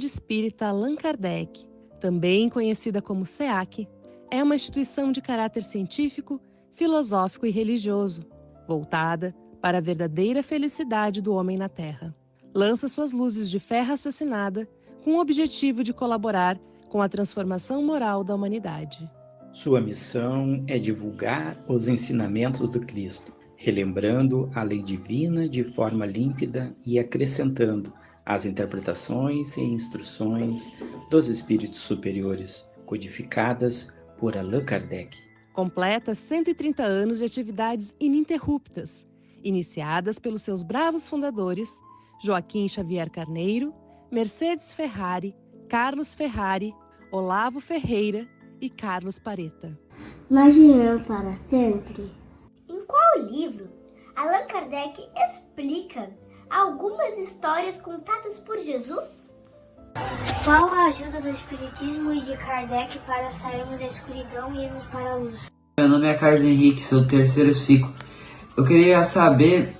Espírita Allan Kardec, também conhecida como SEAC, é uma instituição de caráter científico, filosófico e religioso, voltada para a verdadeira felicidade do homem na Terra. Lança suas luzes de fé raciocinada com o objetivo de colaborar com a transformação moral da humanidade. Sua missão é divulgar os ensinamentos do Cristo, relembrando a lei divina de forma límpida e acrescentando as interpretações e instruções dos espíritos superiores, codificadas por Allan Kardec. Completa 130 anos de atividades ininterruptas, iniciadas pelos seus bravos fundadores, Joaquim Xavier Carneiro, Mercedes Ferrari, Carlos Ferrari, Olavo Ferreira e Carlos Pareta. Imaginando para sempre. Em qual livro Allan Kardec explica algumas histórias contadas por Jesus? Qual a ajuda do Espiritismo e de Kardec para sairmos da escuridão e irmos para a luz? Meu nome é Carlos Henrique, sou do terceiro ciclo. Eu queria saber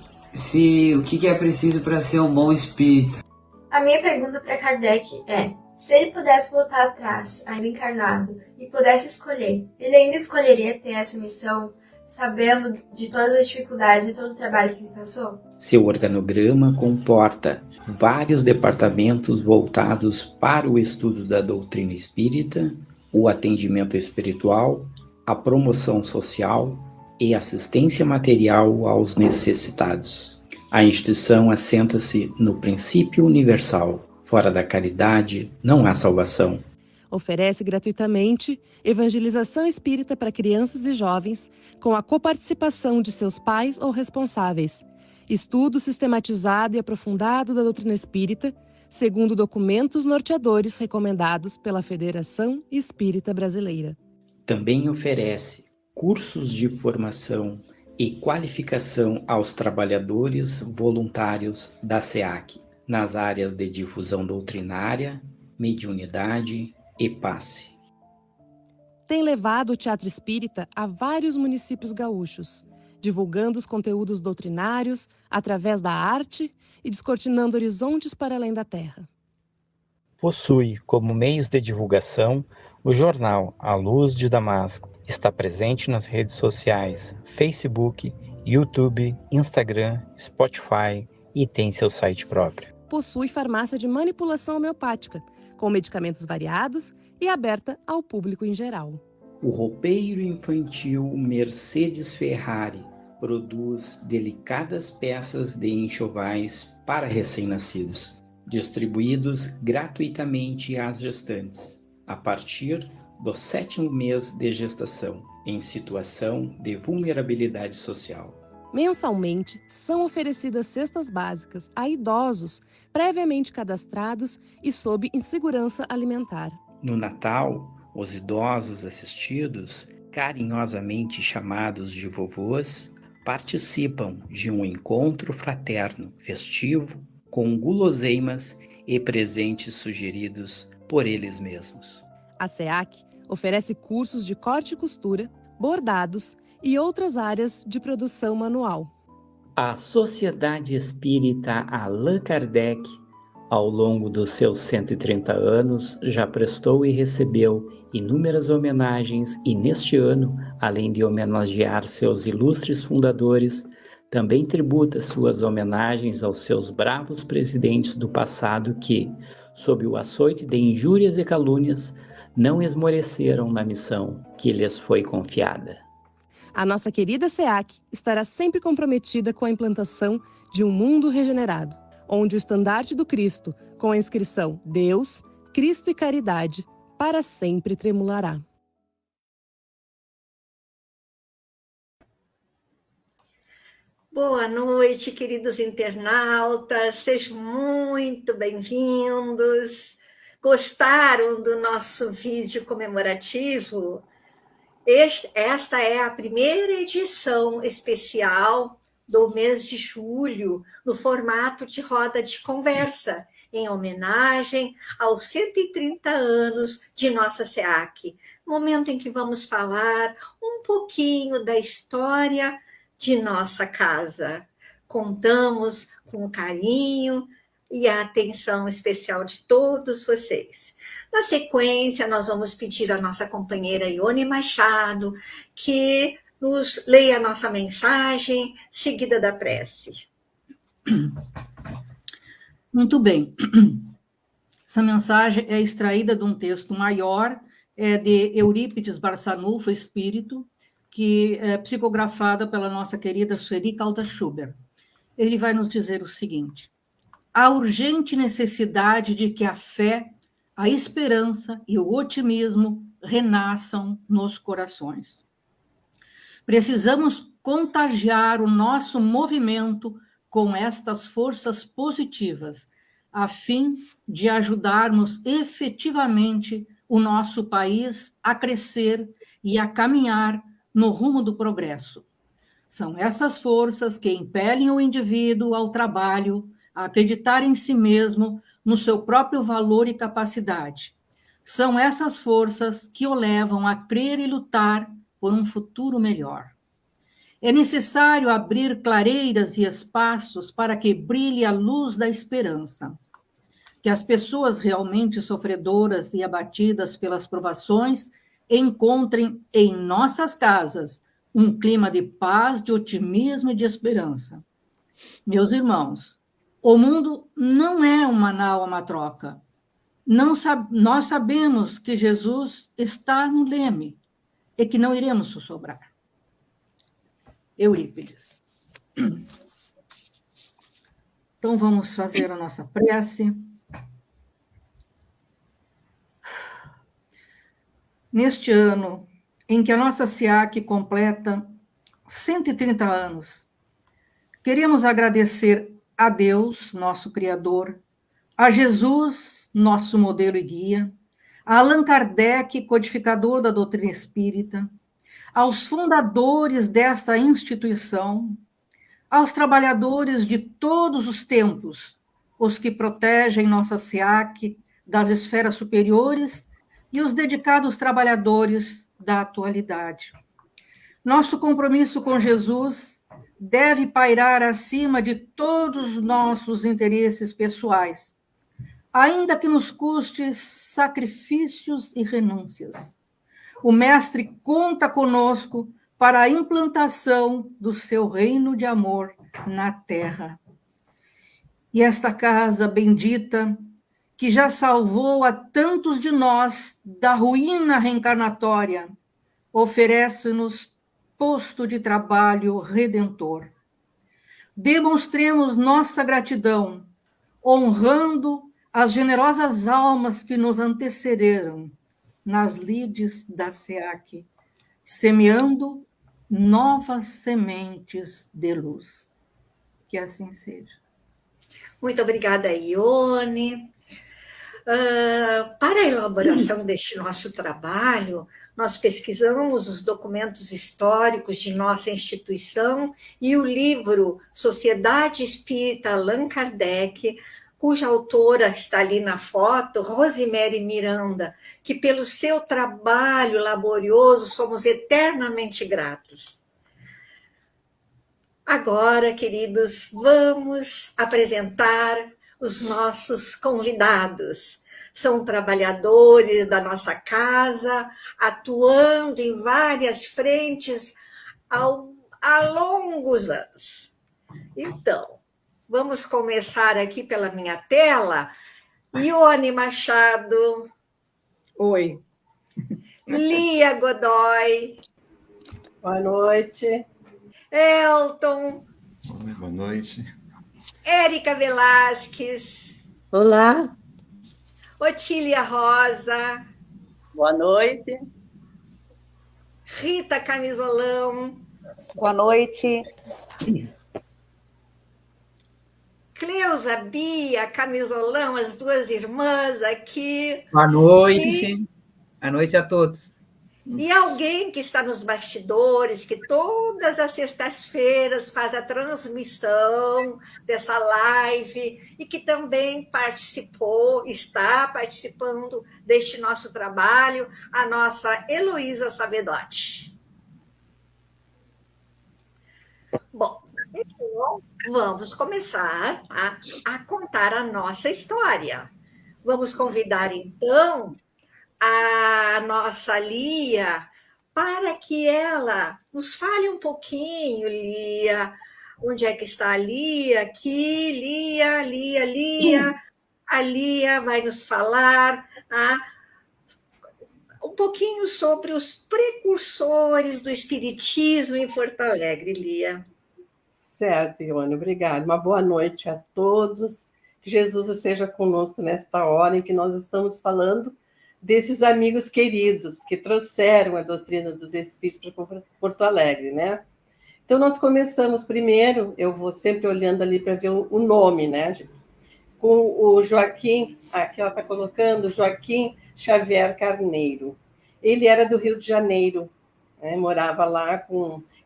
o que é preciso para ser um bom espírita. A minha pergunta para Kardec é: se ele pudesse voltar atrás, ainda encarnado, e pudesse escolher, ele ainda escolheria ter essa missão, sabendo de todas as dificuldades e todo o trabalho que ele passou? Seu organograma comporta vários departamentos voltados para o estudo da doutrina espírita, o atendimento espiritual, a promoção social e assistência material aos necessitados. A instituição assenta-se no princípio universal. Fora da caridade não há salvação. Oferece gratuitamente evangelização espírita para crianças e jovens, com a coparticipação de seus pais ou responsáveis. Estudo sistematizado e aprofundado da doutrina espírita, segundo documentos norteadores recomendados pela Federação Espírita Brasileira. Também oferece cursos de formação e qualificação aos trabalhadores voluntários da SEAC, nas áreas de difusão doutrinária, mediunidade e passe. Tem levado o teatro espírita a vários municípios gaúchos, divulgando os conteúdos doutrinários através da arte e descortinando horizontes para além da terra. Possui como meios de divulgação o jornal A Luz de Damasco. Está presente nas redes sociais Facebook, YouTube, Instagram, Spotify e tem seu site próprio. Possui farmácia de manipulação homeopática, com medicamentos variados e aberta ao público em geral. O roupeiro infantil Mercedes Ferrari produz delicadas peças de enxovais para recém-nascidos, distribuídos gratuitamente às gestantes, a partir do 7º mês de gestação, em situação de vulnerabilidade social. Mensalmente, são oferecidas cestas básicas a idosos previamente cadastrados e sob insegurança alimentar. No Natal, os idosos assistidos, carinhosamente chamados de vovôs, participam de um encontro fraterno, festivo, com guloseimas e presentes sugeridos por eles mesmos. A SEAC oferece cursos de corte e costura, bordados e outras áreas de produção manual. A Sociedade Espírita Allan Kardec, ao longo dos seus 130 anos, já prestou e recebeu inúmeras homenagens e neste ano, além de homenagear seus ilustres fundadores, também tributa suas homenagens aos seus bravos presidentes do passado que, sob o açoite de injúrias e calúnias, não esmoreceram na missão que lhes foi confiada. A nossa querida SEAC estará sempre comprometida com a implantação de um mundo regenerado, onde o estandarte do Cristo, com a inscrição Deus, Cristo e Caridade, para sempre tremulará. Boa noite, queridos internautas, sejam muito bem-vindos. Gostaram do nosso vídeo comemorativo? Esta é a primeira edição especial do mês de julho, no formato de roda de conversa, em homenagem aos 130 anos de nossa SEAC, momento em que vamos falar um pouquinho da história de nossa casa. Contamos com o carinho e a atenção especial de todos vocês. Na sequência, nós vamos pedir à nossa companheira Ione Machado que nos leia a nossa mensagem, seguida da prece. Muito bem. Essa mensagem é extraída de um texto maior, de Eurípides Barçanufo, Espírito, que é psicografada pela nossa querida Sueli Caldas Schubert. Ele vai nos dizer o seguinte: a urgente necessidade de que a fé, a esperança e o otimismo renasçam nos corações. Precisamos contagiar o nosso movimento com estas forças positivas, a fim de ajudarmos efetivamente o nosso país a crescer e a caminhar no rumo do progresso. São essas forças que impelem o indivíduo ao trabalho, a acreditar em si mesmo, no seu próprio valor e capacidade. São essas forças que o levam a crer e lutar por um futuro melhor. É necessário abrir clareiras e espaços para que brilhe a luz da esperança. Que as pessoas realmente sofredoras e abatidas pelas provações encontrem em nossas casas um clima de paz, de otimismo e de esperança. Meus irmãos, o mundo não é um Manaus, uma troca. Nós sabemos que Jesus está no leme e que não iremos sussurrar. Eurípides. Então, vamos fazer a nossa prece. Neste ano em que a nossa SEAC completa 130 anos, queremos agradecer a Deus, nosso Criador, a Jesus, nosso modelo e guia, a Allan Kardec, codificador da doutrina espírita, aos fundadores desta instituição, aos trabalhadores de todos os tempos, os que protegem nossa SEAC das esferas superiores e os dedicados trabalhadores da atualidade. Nosso compromisso com Jesus deve pairar acima de todos os nossos interesses pessoais, ainda que nos custe sacrifícios e renúncias. O Mestre conta conosco para a implantação do seu reino de amor na terra. E esta casa bendita, que já salvou a tantos de nós da ruína reencarnatória, oferece-nos posto de trabalho redentor. Demonstremos nossa gratidão, honrando as generosas almas que nos antecederam nas lides da SEAC, semeando novas sementes de luz. Que assim seja. Muito obrigada, Ione. Para a elaboração deste nosso trabalho, nós pesquisamos os documentos históricos de nossa instituição e o livro Sociedade Espírita Allan Kardec, cuja autora está ali na foto, Rosemary Miranda, que pelo seu trabalho laborioso somos eternamente gratos. Agora, queridos, vamos apresentar os nossos convidados. São trabalhadores da nossa casa, atuando em várias frentes há longos anos. Então, vamos começar aqui pela minha tela. Ione Machado. Oi. Lia Godoy. Boa noite. Elton. Oi, boa noite. Érica Velasquez. Olá. Otília Rosa. Boa noite. Rita Camisolão. Boa noite. Cleusa, Bia, Camisolão, as duas irmãs aqui. Boa noite. Boa noite a todos. E alguém que está nos bastidores, que todas as sextas-feiras faz a transmissão dessa live e que também está participando deste nosso trabalho, a nossa Heloísa Sabedotti. Bom, Então, vamos começar a contar a nossa história. Vamos convidar, então, a nossa Lia para que ela nos fale um pouquinho, Lia. Onde é que está a Lia? Aqui, Lia. A Lia vai nos falar um pouquinho sobre os precursores do Espiritismo em Porto Alegre, Lia. Certo, Ioana, obrigada. Uma boa noite a todos. Que Jesus esteja conosco nesta hora em que nós estamos falando desses amigos queridos que trouxeram a doutrina dos Espíritos para Porto Alegre, né? Então, nós começamos primeiro, eu vou sempre olhando ali para ver o nome, né? Com o Joaquim, aqui ela está colocando, Joaquim Xavier Carneiro. Ele era do Rio de Janeiro, né? Morava lá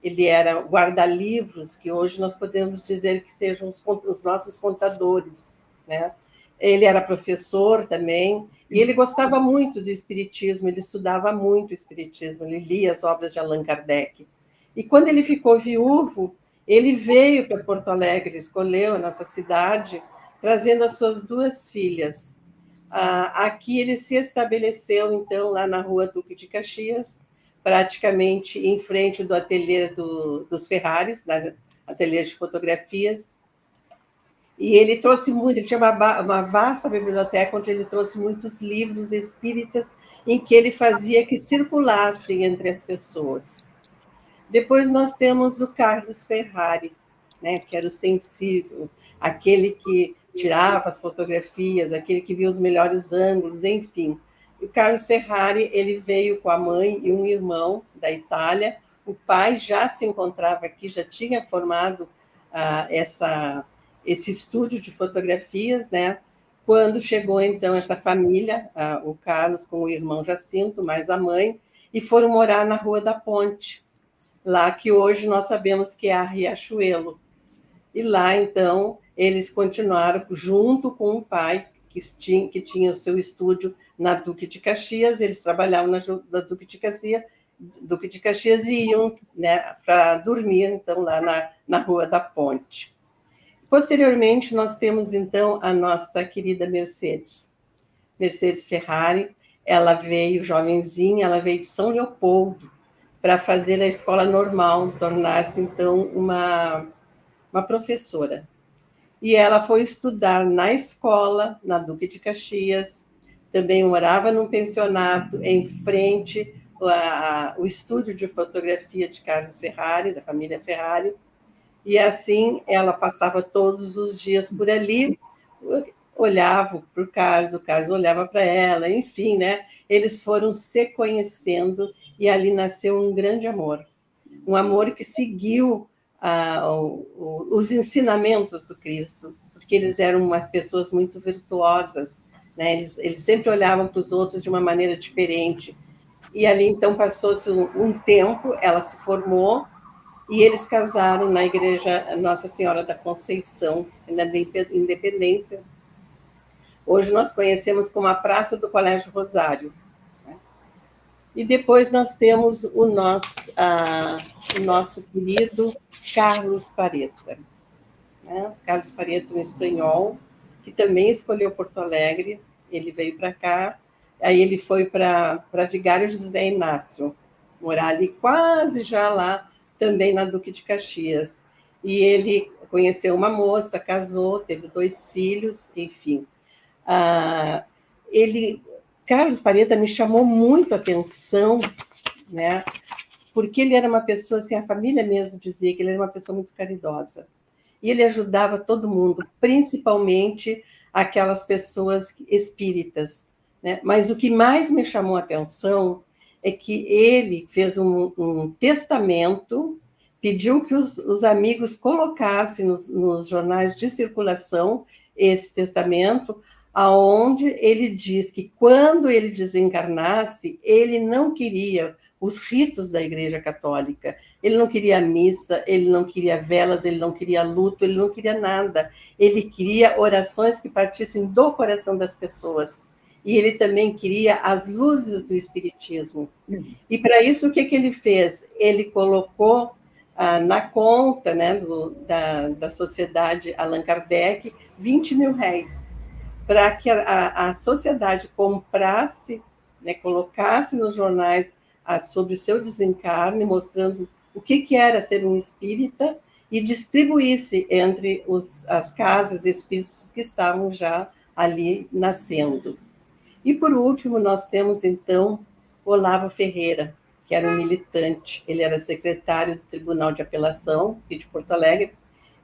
ele era guarda-livros, que hoje nós podemos dizer que sejam os nossos contadores, né? Ele era professor também, e ele gostava muito do Espiritismo, ele estudava muito o Espiritismo, ele lia as obras de Allan Kardec. E quando ele ficou viúvo, ele veio para Porto Alegre, escolheu a nossa cidade, trazendo as suas 2 filhas. Aqui ele se estabeleceu, então, lá na Rua Duque de Caxias, praticamente em frente do ateliê dos Ferraris, da ateliê de fotografias. E ele trouxe muito, ele tinha uma vasta biblioteca onde ele trouxe muitos livros espíritas em que ele fazia que circulassem entre as pessoas. Depois nós temos o Carlos Ferrari, né, que era o sensível, aquele que tirava as fotografias, aquele que via os melhores ângulos, enfim. O Carlos Ferrari, ele veio com a mãe e um irmão da Itália. O pai já se encontrava aqui, já tinha formado esse estúdio de fotografias, né? Quando chegou, então, essa família, o Carlos com o irmão Jacinto, mais a mãe, e foram morar na Rua da Ponte, lá que hoje nós sabemos que é a Riachuelo. E lá, então, eles continuaram junto com o pai, que tinha o seu estúdio na Duque de Caxias. Eles trabalhavam na Duque de Caxias e iam, né, para dormir, então, lá na Rua da Ponte. Posteriormente, nós temos, então, a nossa querida Mercedes Ferrari. Ela veio, jovenzinha, ela veio de São Leopoldo para fazer a escola normal, tornar-se, então, uma professora. E ela foi estudar na escola, na Duque de Caxias, também morava num pensionato em frente ao estúdio de fotografia de Carlos Ferrari, da família Ferrari, e assim ela passava todos os dias por ali, olhava para o Carlos olhava para ela, enfim, né? Eles foram se conhecendo e ali nasceu um grande amor, um amor que seguiu os ensinamentos do Cristo, porque eles eram pessoas muito virtuosas, né? Eles sempre olhavam para os outros de uma maneira diferente. E ali, então, passou-se um tempo, ela se formou, e eles casaram na Igreja Nossa Senhora da Conceição, na Independência. Hoje nós conhecemos como a Praça do Colégio Rosário. E depois nós temos o nosso querido Carlos Pareta. Né? Carlos Pareta, um espanhol, que também escolheu Porto Alegre. Ele veio para cá, aí ele foi para Vigário José Inácio, morar ali quase já lá, também na Duque de Caxias. E ele conheceu uma moça, casou, teve 2 filhos, enfim. Carlos Pareta me chamou muito a atenção, né? Porque ele era uma pessoa, assim, a família mesmo dizia que ele era uma pessoa muito caridosa. E ele ajudava todo mundo, principalmente aquelas pessoas espíritas, né? Mas o que mais me chamou a atenção é que ele fez um testamento, pediu que os amigos colocassem nos jornais de circulação esse testamento, aonde ele diz que quando ele desencarnasse, ele não queria os ritos da Igreja Católica, ele não queria missa, ele não queria velas, ele não queria luto, ele não queria nada, ele queria orações que partissem do coração das pessoas, e ele também queria as luzes do Espiritismo. E para isso, o que ele fez? Ele colocou na conta, né, da sociedade Allan Kardec, 20 mil réis, para que a sociedade comprasse, né, colocasse nos jornais sobre o seu desencarne, mostrando o que era ser um espírita, e distribuísse entre as casas espíritas que estavam já ali nascendo. E, por último, nós temos, então, Olavo Ferreira, que era um militante. Ele era secretário do Tribunal de Apelação, aqui de Porto Alegre,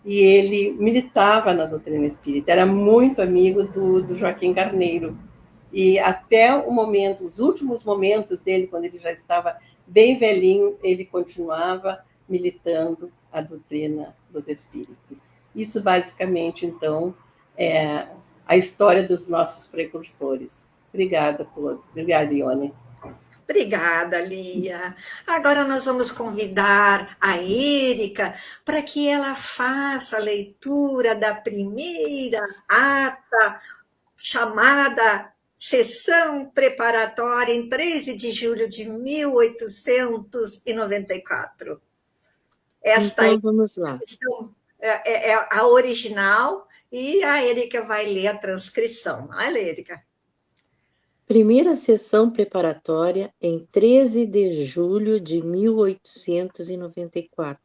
e ele militava na doutrina espírita, era muito amigo do Joaquim Carneiro. E até o momento, os últimos momentos dele, quando ele já estava bem velhinho, ele continuava militando a doutrina dos espíritos. Isso, basicamente, então, é a história dos nossos precursores. Obrigada a todos. Obrigada, Ione. Obrigada, Lia. Agora nós vamos convidar a Érica para que ela faça a leitura da primeira ata chamada Sessão Preparatória em 13 de julho de 1894. Esta então, vamos lá. É a original e a Érica vai ler a transcrição. Vai ler, Érica. Primeira sessão preparatória em 13 de julho de 1894.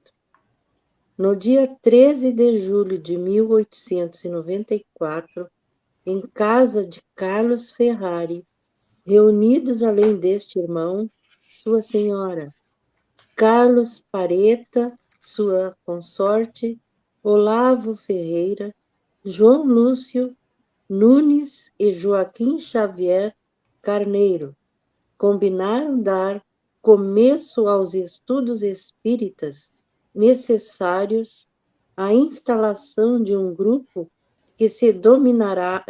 No dia 13 de julho de 1894, em casa de Carlos Ferrari, reunidos além deste irmão, sua senhora, Carlos Pareta, sua consorte, Olavo Ferreira, João Lúcio Nunes e Joaquim Xavier Carneiro, combinaram dar começo aos estudos espíritas necessários à instalação de um grupo que se dominara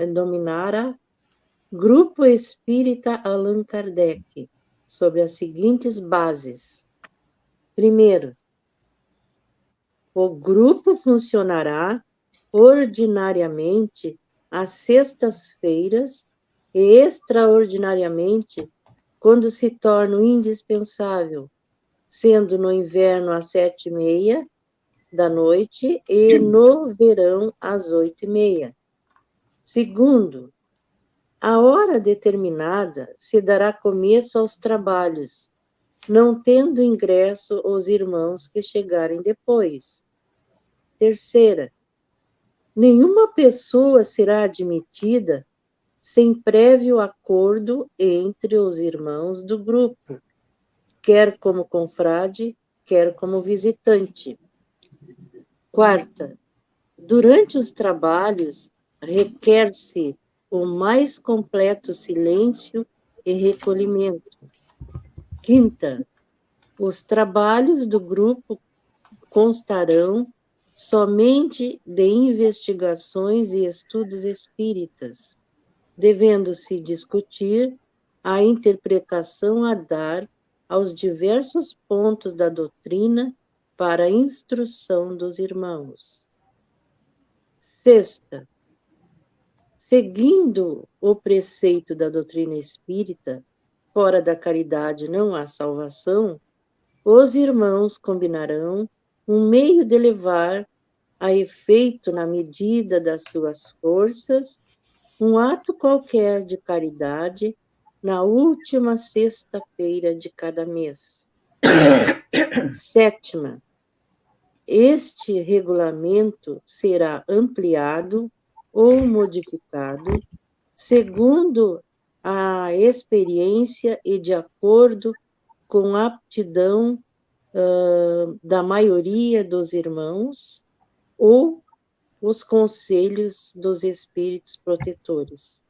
Grupo Espírita Allan Kardec, sobre as seguintes bases. Primeiro, o grupo funcionará ordinariamente às sextas-feiras e extraordinariamente quando se torna indispensável, sendo no inverno às 7h30 da noite e no verão às 8h30. Segundo, a hora determinada se dará começo aos trabalhos, não tendo ingresso os irmãos que chegarem depois. Terceira, nenhuma pessoa será admitida sem prévio acordo entre os irmãos do grupo, quer como confrade, quer como visitante. Quarta, durante os trabalhos, requer-se o mais completo silêncio e recolhimento. Quinta, os trabalhos do grupo constarão somente de investigações e estudos espíritas, devendo-se discutir a interpretação a dar aos diversos pontos da doutrina para a instrução dos irmãos. Sexta, seguindo o preceito da doutrina espírita, fora da caridade não há salvação, os irmãos combinarão um meio de levar a efeito, na medida das suas forças, um ato qualquer de caridade na última sexta-feira de cada mês. Sétima, este regulamento será ampliado ou modificado segundo a experiência e de acordo com a aptidão da maioria dos irmãos ou os conselhos dos espíritos protetores.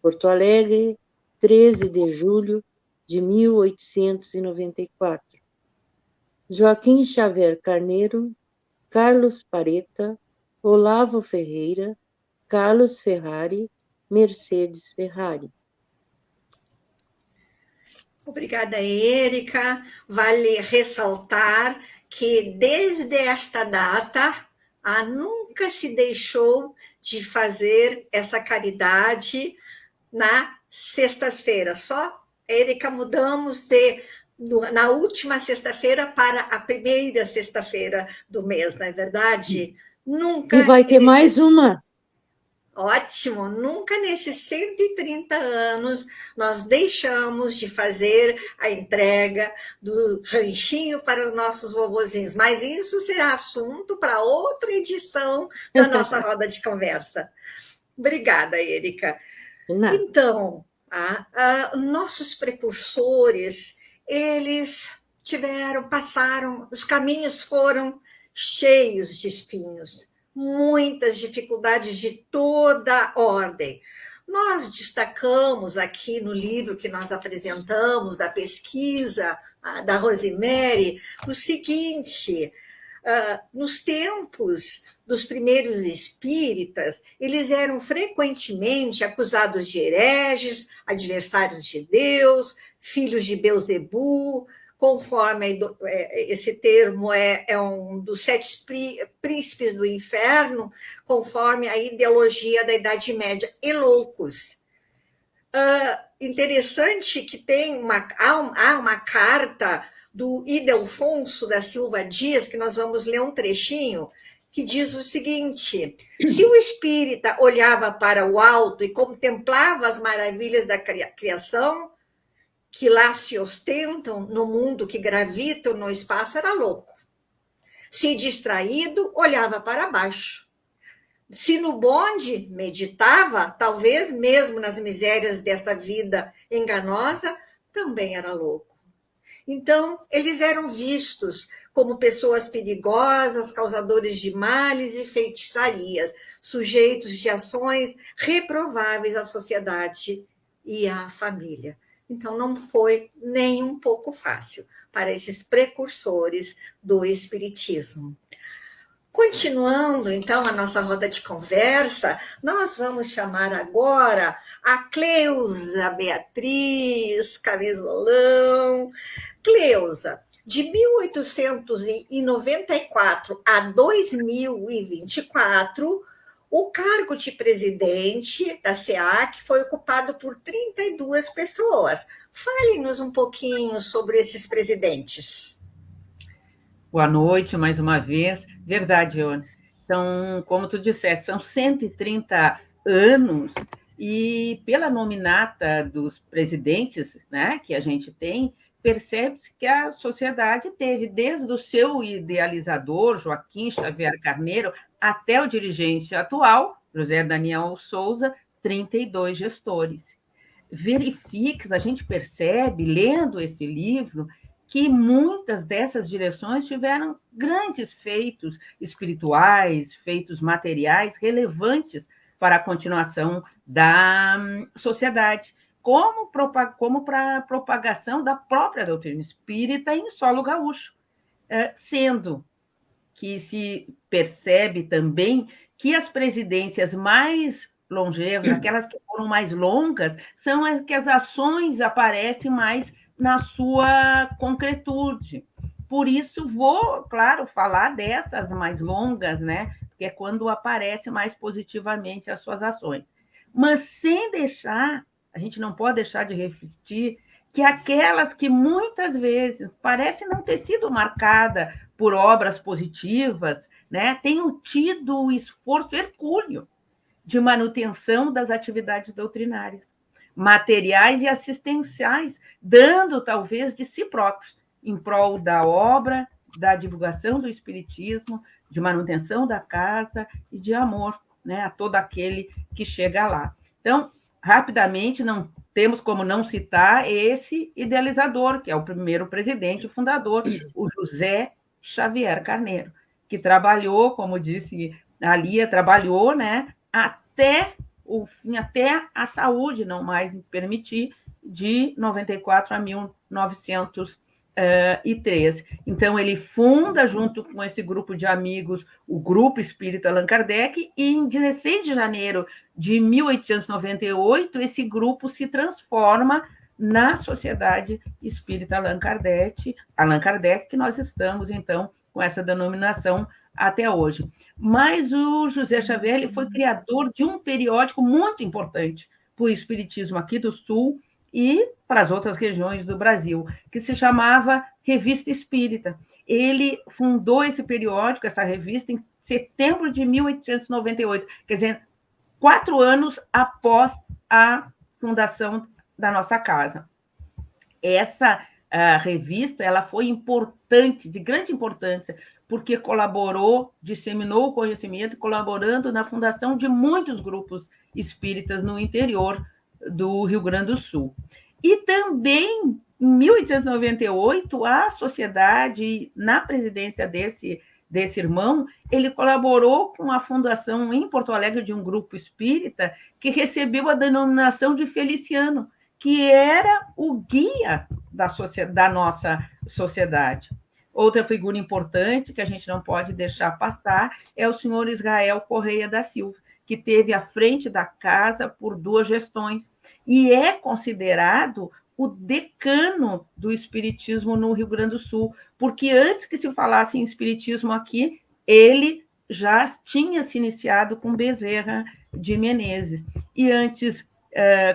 Porto Alegre, 13 de julho de 1894. Joaquim Xavier Carneiro, Carlos Pareta, Olavo Ferreira, Carlos Ferrari, Mercedes Ferrari. Obrigada, Érica. Vale ressaltar que desde esta data nunca se deixou de fazer essa caridade na sextas-feiras. Só, Érica, mudamos de na última sexta-feira para a primeira sexta-feira do mês, não é verdade? Nunca. E vai ter mais uma. Ótimo, nunca nesses 130 anos nós deixamos de fazer a entrega do ranchinho para os nossos vovozinhos, mas isso será assunto para outra edição da nossa roda de conversa. Obrigada, Érica. Então, nossos precursores, eles passaram, os caminhos foram cheios de espinhos, muitas dificuldades de toda ordem. Nós destacamos aqui no livro que nós apresentamos, da pesquisa da Rosemary, o seguinte: nos tempos dos primeiros espíritas, eles eram frequentemente acusados de hereges, adversários de Deus, filhos de Belzebu, conforme esse termo é um dos 7 príncipes do inferno, conforme a ideologia da Idade Média, e loucos. Interessante que há uma carta do Ildefonso da Silva Dias, que nós vamos ler um trechinho, que diz o seguinte: se o espírita olhava para o alto e contemplava as maravilhas da criação, que lá se ostentam no mundo que gravitam no espaço, era louco. Se distraído, olhava para baixo. Se no bonde meditava, talvez mesmo nas misérias desta vida enganosa, também era louco. Então, eles eram vistos como pessoas perigosas, causadores de males e feitiçarias, sujeitos de ações reprováveis à sociedade e à família. Então, não foi nem um pouco fácil para esses precursores do Espiritismo. Continuando, então, a nossa roda de conversa, nós vamos chamar agora a Cleusa Beatriz Camesolão. Cleusa, de 1894 a 2024, o cargo de presidente da SEAC foi ocupado por 32 pessoas. Fale-nos um pouquinho sobre esses presidentes. Boa noite, mais uma vez. Verdade, Ione. Então, como tu disseste, são 130 anos e pela nominata dos presidentes, né, que a gente tem, percebe-se que a sociedade teve, desde o seu idealizador, Joaquim Xavier Carneiro, até o dirigente atual, José Daniel Souza, 32 gestores. A gente percebe, lendo esse livro, que muitas dessas direções tiveram grandes feitos espirituais, feitos materiais relevantes para a continuação da sociedade, como para a propagação da própria doutrina espírita em solo gaúcho, sendo que se percebe também que as presidências mais longevas, aquelas que foram mais longas, são as que as ações aparecem mais na sua concretude. Por isso, vou, claro, falar dessas mais longas, né? Porque é quando aparece mais positivamente as suas ações. Mas sem deixar, a gente não pode deixar de refletir que aquelas que muitas vezes parecem não ter sido marcadas por obras positivas, né, tenham tido o esforço hercúleo de manutenção das atividades doutrinárias, materiais e assistenciais, dando talvez de si próprios, em prol da obra, da divulgação do espiritismo, de manutenção da casa e de amor, né, a todo aquele que chega lá. Então, rapidamente, não temos como não citar esse idealizador, que é o primeiro presidente, o fundador, o José Xavier Carneiro, que trabalhou, como disse a Lia, trabalhou, né, até o fim, até a saúde não mais me permitir, de 94 a 1903. Então, ele funda, junto com esse grupo de amigos, o Grupo Espírita Allan Kardec, e em 16 de janeiro de 1898, esse grupo se transforma na Sociedade Espírita Allan Kardec, que nós estamos, então, com essa denominação até hoje. Mas o José Xavier ele foi criador de um periódico muito importante para o espiritismo aqui do Sul e para as outras regiões do Brasil, que se chamava Revista Espírita. Ele fundou esse periódico, essa revista, em setembro de 1898, quer dizer, 4 anos após a fundação da nossa casa. Essa revista ela foi importante, de grande importância, porque colaborou, disseminou o conhecimento, colaborando na fundação de muitos grupos espíritas no interior do Rio Grande do Sul. E também, em 1898, a sociedade, na presidência desse irmão, ele colaborou com a fundação em Porto Alegre de um grupo espírita que recebeu a denominação de Feliciano, que era o guia da nossa sociedade. Outra figura importante que a gente não pode deixar passar é o senhor Israel Correia da Silva, que esteve à frente da casa por 2 gestões e é considerado o decano do espiritismo no Rio Grande do Sul, porque antes que se falasse em espiritismo aqui, ele já tinha se iniciado com Bezerra de Menezes. E antes,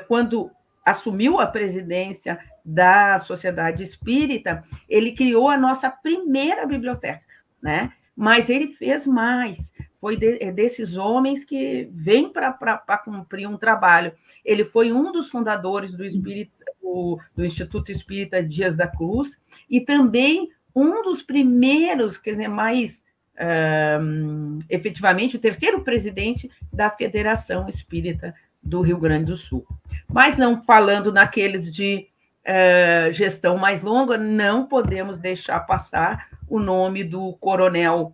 quando assumiu a presidência da Sociedade Espírita, ele criou a nossa primeira biblioteca, né? Mas ele fez mais. Foi desses homens que vêm para cumprir um trabalho. Ele foi um dos fundadores do Instituto Espírita Dias da Cruz e também um dos primeiros, quer dizer, mais efetivamente, o 3º presidente da Federação Espírita do Rio Grande do Sul. Mas não falando naqueles de gestão mais longa, não podemos deixar passar o nome do coronel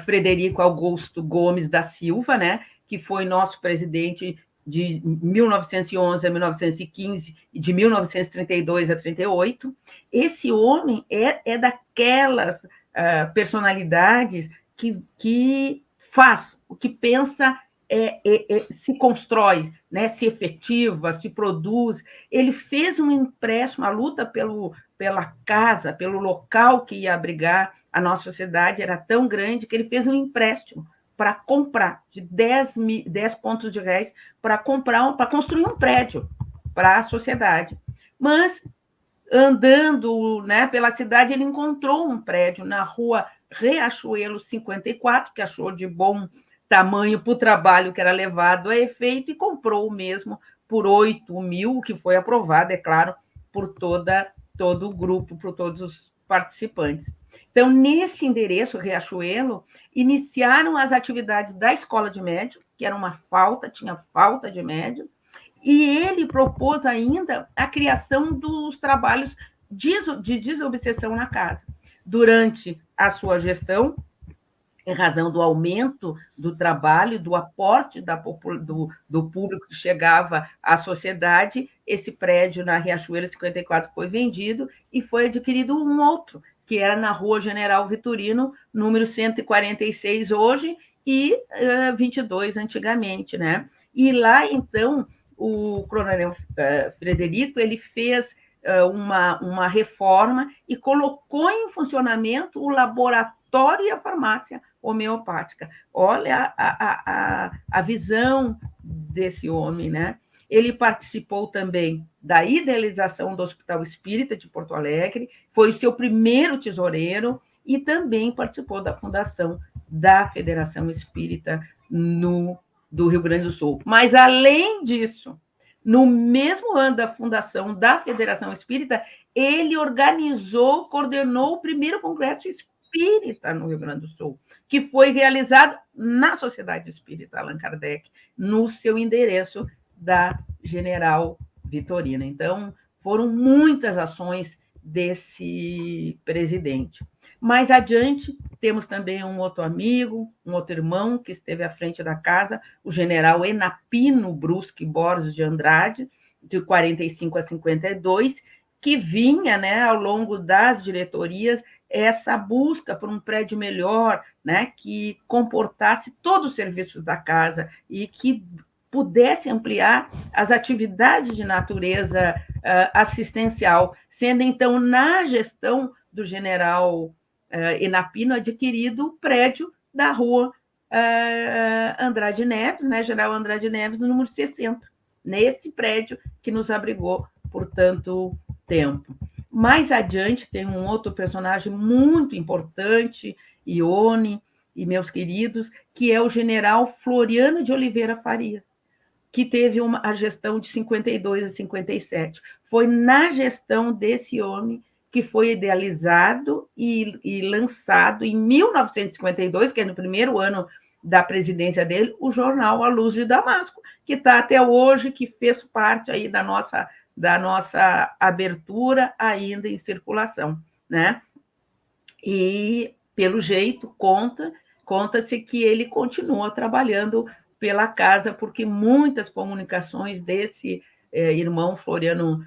Frederico Augusto Gomes da Silva, né, que foi nosso presidente de 1911 a 1915 e de 1932 a 38. Esse homem é daquelas personalidades que faz, o que pensa se constrói, né, se efetiva, se produz. Ele fez um empréstimo, a luta pela casa, pelo local que ia abrigar a nossa sociedade era tão grande que ele fez um empréstimo para comprar de 10 contos de réis para construir um prédio para a sociedade. Mas, andando, né, pela cidade, ele encontrou um prédio na rua Riachuelo 54, que achou de bom tamanho para o trabalho que era levado a efeito e comprou o mesmo por 8 mil, que foi aprovado, é claro, por todo o grupo, por todos os participantes. Então, nesse endereço, Riachuelo, iniciaram as atividades da escola de médium, que era tinha falta de médium, e ele propôs ainda a criação dos trabalhos de desobsessão na casa. Durante a sua gestão, em razão do aumento do trabalho, do aporte do público que chegava à sociedade, esse prédio na Riachuelo 54 foi vendido e foi adquirido um outro, que era na Rua General Vitorino, número 146 hoje e 22 antigamente, né? E lá, então, o coronel Frederico, ele fez uma reforma e colocou em funcionamento o laboratório e a farmácia homeopática. Olha a visão desse homem, né? Ele participou também da idealização do Hospital Espírita de Porto Alegre, foi o seu primeiro tesoureiro e também participou da fundação da Federação Espírita do Rio Grande do Sul. Mas, além disso, no mesmo ano da fundação da Federação Espírita, ele coordenou o primeiro Congresso Espírita no Rio Grande do Sul, que foi realizado na Sociedade Espírita Allan Kardec, no seu endereço da General Vitorino. Então, foram muitas ações desse presidente. Mais adiante, temos também um outro amigo, um outro irmão que esteve à frente da casa, o general Enapino Brusque Borges de Andrade, de 45 a 52, que vinha, né, ao longo das diretorias, essa busca por um prédio melhor, né, que comportasse todos os serviços da casa e que pudesse ampliar as atividades de natureza assistencial, sendo, então, na gestão do general Enapino, adquirido o prédio da rua Andrade Neves, né, General Andrade Neves, no número 60, nesse prédio que nos abrigou por tanto tempo. Mais adiante tem um outro personagem muito importante, Ione e meus queridos, que é o general Floriano de Oliveira Faria, que teve a gestão de 52 a 57. Foi na gestão desse homem que foi idealizado e lançado em 1952, que é no primeiro ano da presidência dele, o jornal A Luz de Damasco, que está até hoje, que fez parte aí da nossa abertura ainda em circulação, E, pelo jeito, conta-se que ele continua trabalhando pela casa, porque muitas comunicações desse irmão Floriano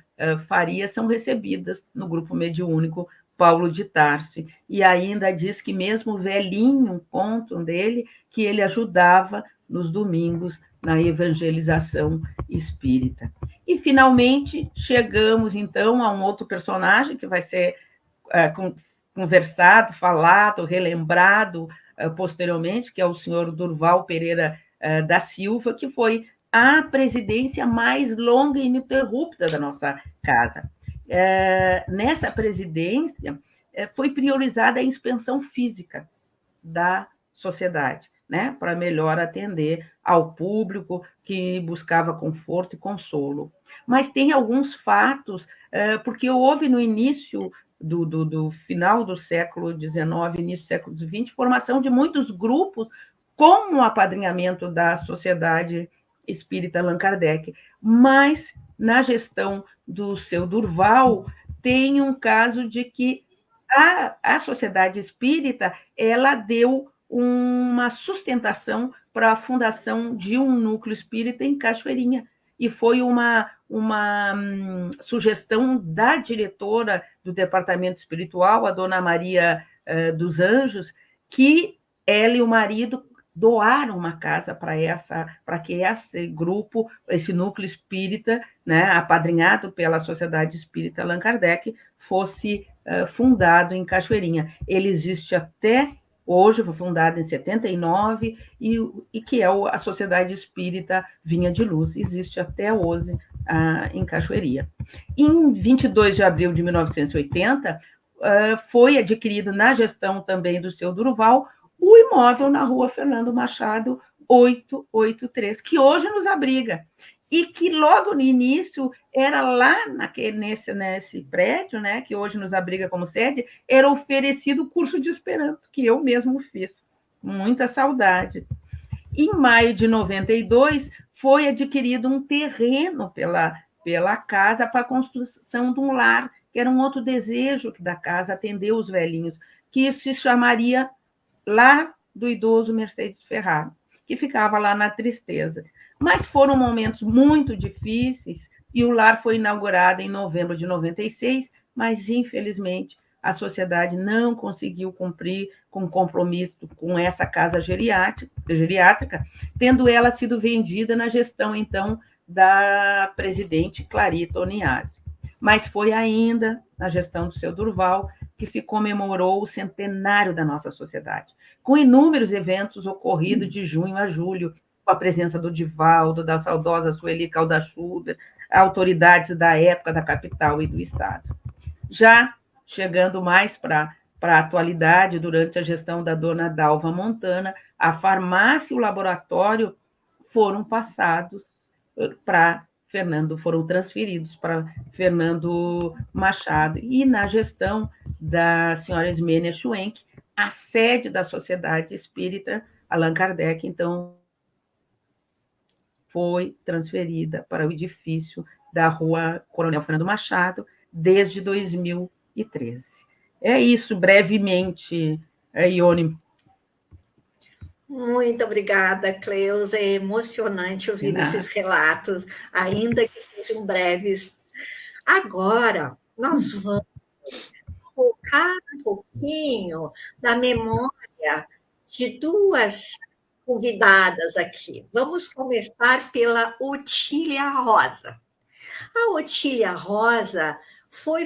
Faria são recebidas no grupo mediúnico Paulo de Tarso. E ainda diz que mesmo velhinho, contam dele, que ele ajudava nos domingos na evangelização espírita. E, finalmente, chegamos, então, a um outro personagem que vai ser conversado, falado, relembrado posteriormente, que é o senhor Durval Pereira da Silva, que foi a presidência mais longa e ininterrupta da nossa casa. Nessa presidência, foi priorizada a expansão física da sociedade, para melhor atender ao público que buscava conforto e consolo. Mas tem alguns fatos, porque houve no início do final do século XIX, início do século XX, formação de muitos grupos com o apadrinhamento da Sociedade Espírita Allan Kardec. Mas, na gestão do seu Durval, tem um caso de que a Sociedade Espírita ela deu uma sustentação para a fundação de um núcleo espírita em Cachoeirinha, e foi uma sugestão da diretora do departamento espiritual, a dona Maria dos Anjos, que ela e o marido doaram uma casa para que esse grupo, esse núcleo espírita, apadrinhado pela Sociedade Espírita Allan Kardec, fosse fundado em Cachoeirinha. Ele existe até hoje, foi fundado em 79, e que é a Sociedade Espírita Vinha de Luz, existe até hoje em Cachoeirinha. Em 22 de abril de 1980, foi adquirido na gestão também do seu Durval o imóvel na rua Fernando Machado 883, que hoje nos abriga, e que logo no início era lá nesse prédio, que hoje nos abriga como sede, era oferecido o curso de Esperanto, que eu mesmo fiz, muita saudade. Em maio de 92, foi adquirido um terreno pela casa para a construção de um lar, que era um outro desejo da casa, atender os velhinhos, que se chamaria Lar do Idoso Mercedes Ferraro, que ficava lá na Tristeza. Mas foram momentos muito difíceis, e o lar foi inaugurado em novembro de 96, mas, infelizmente, a sociedade não conseguiu cumprir com o compromisso com essa casa geriátrica, tendo ela sido vendida na gestão, então, da presidente Clarita Oniasio. Mas foi ainda na gestão do seu Durval que se comemorou o centenário da nossa sociedade, com inúmeros eventos ocorridos de junho a julho, com a presença do Divaldo, da saudosa Sueli Calda Schubert, autoridades da época da capital e do Estado. Já chegando mais para a atualidade, durante a gestão da dona Dalva Montana, a farmácia e o laboratório foram passados foram transferidos para Fernando Machado, e na gestão da senhora Ismênia Schwenk, a sede da Sociedade Espírita Allan Kardec, então, foi transferida para o edifício da rua Coronel Fernando Machado desde 2013. É isso, brevemente, Ione. Muito obrigada, Cleusa. É emocionante ouvir esses relatos, ainda que sejam breves. Agora, nós vamos focar um pouquinho na memória de duas convidadas aqui. Vamos começar pela Otília Rosa. A Otília Rosa foi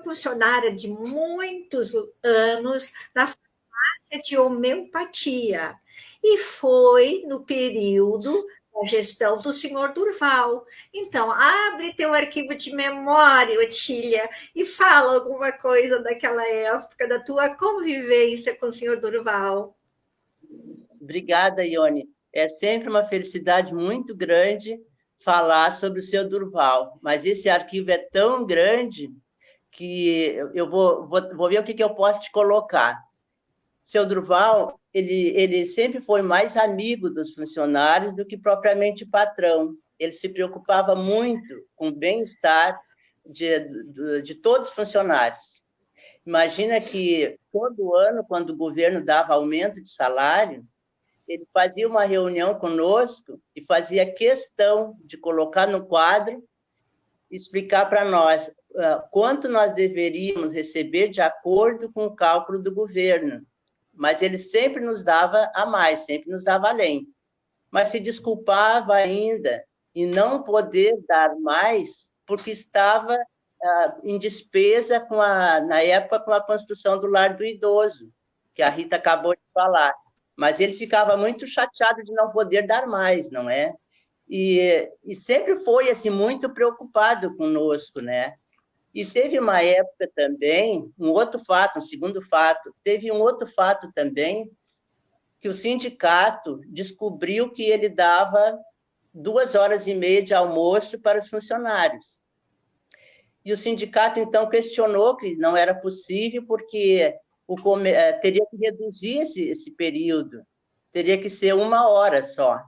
funcionária de muitos anos na farmácia de homeopatia, e foi no período a gestão do senhor Durval. Então, abre teu arquivo de memória, Otília, e fala alguma coisa daquela época, da tua convivência com o senhor Durval. Obrigada, Ione. É sempre uma felicidade muito grande falar sobre o seu Durval, mas esse arquivo é tão grande que eu vou ver o que eu posso te colocar. Seu Durval, ele sempre foi mais amigo dos funcionários do que propriamente patrão. Ele se preocupava muito com o bem-estar de todos os funcionários. Imagina que todo ano, quando o governo dava aumento de salário, ele fazia uma reunião conosco e fazia questão de colocar no quadro, explicar para nós quanto nós deveríamos receber de acordo com o cálculo do governo. Mas ele sempre nos dava a mais, sempre nos dava além. Mas se desculpava ainda em não poder dar mais, porque estava em despesa, na época, com a construção do Lar do Idoso, que a Rita acabou de falar. Mas ele ficava muito chateado de não poder dar mais, não é? E sempre foi assim, muito preocupado conosco, né? E teve uma época também, um segundo fato, teve um outro fato também, que o sindicato descobriu que ele dava 2h30 de almoço para os funcionários. E o sindicato, então, questionou que não era possível, porque teria que reduzir esse período, teria que ser 1 hora só.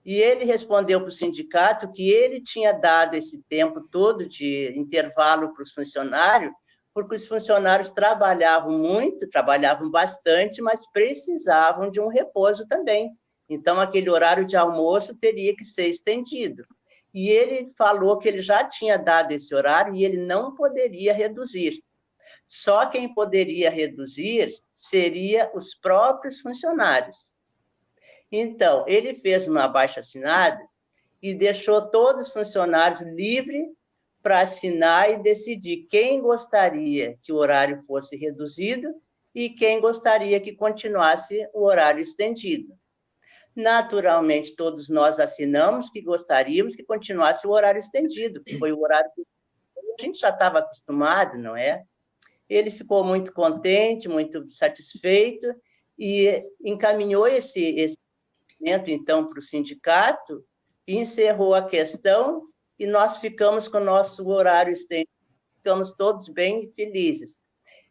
E ele respondeu para o sindicato que ele tinha dado esse tempo todo de intervalo para os funcionários, porque os funcionários trabalhavam muito, trabalhavam bastante, mas precisavam de um repouso também. Então, aquele horário de almoço teria que ser estendido. E ele falou que ele já tinha dado esse horário e ele não poderia reduzir. Só quem poderia reduzir seria os próprios funcionários. Então, ele fez uma abaixo-assinado e deixou todos os funcionários livres para assinar e decidir quem gostaria que o horário fosse reduzido e quem gostaria que continuasse o horário estendido. Naturalmente, todos nós assinamos que gostaríamos que continuasse o horário estendido, que foi o horário que a gente já estava acostumado, não é? Ele ficou muito contente, muito satisfeito e encaminhou esse então para o sindicato e encerrou a questão e nós ficamos com o nosso horário estendido, ficamos todos bem felizes.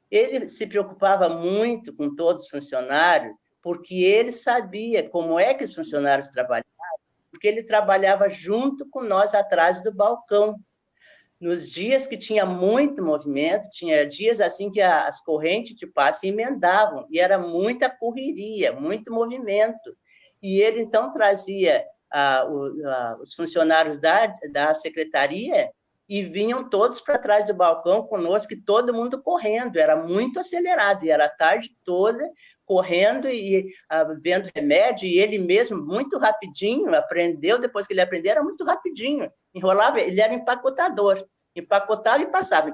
Ele se preocupava muito com todos os funcionários, porque ele sabia como é que os funcionários trabalhavam, porque ele trabalhava junto com nós atrás do balcão. Nos dias que tinha muito movimento, tinha dias assim que as correntes de passe emendavam, e era muita correria, muito movimento. E ele, então, trazia os funcionários da secretaria e vinham todos para trás do balcão conosco, e todo mundo correndo, era muito acelerado, e era a tarde toda correndo e vendo remédio, e ele mesmo, muito rapidinho, aprendeu, depois que ele aprendeu, era muito rapidinho, enrolava, ele era empacotador, empacotava e passava,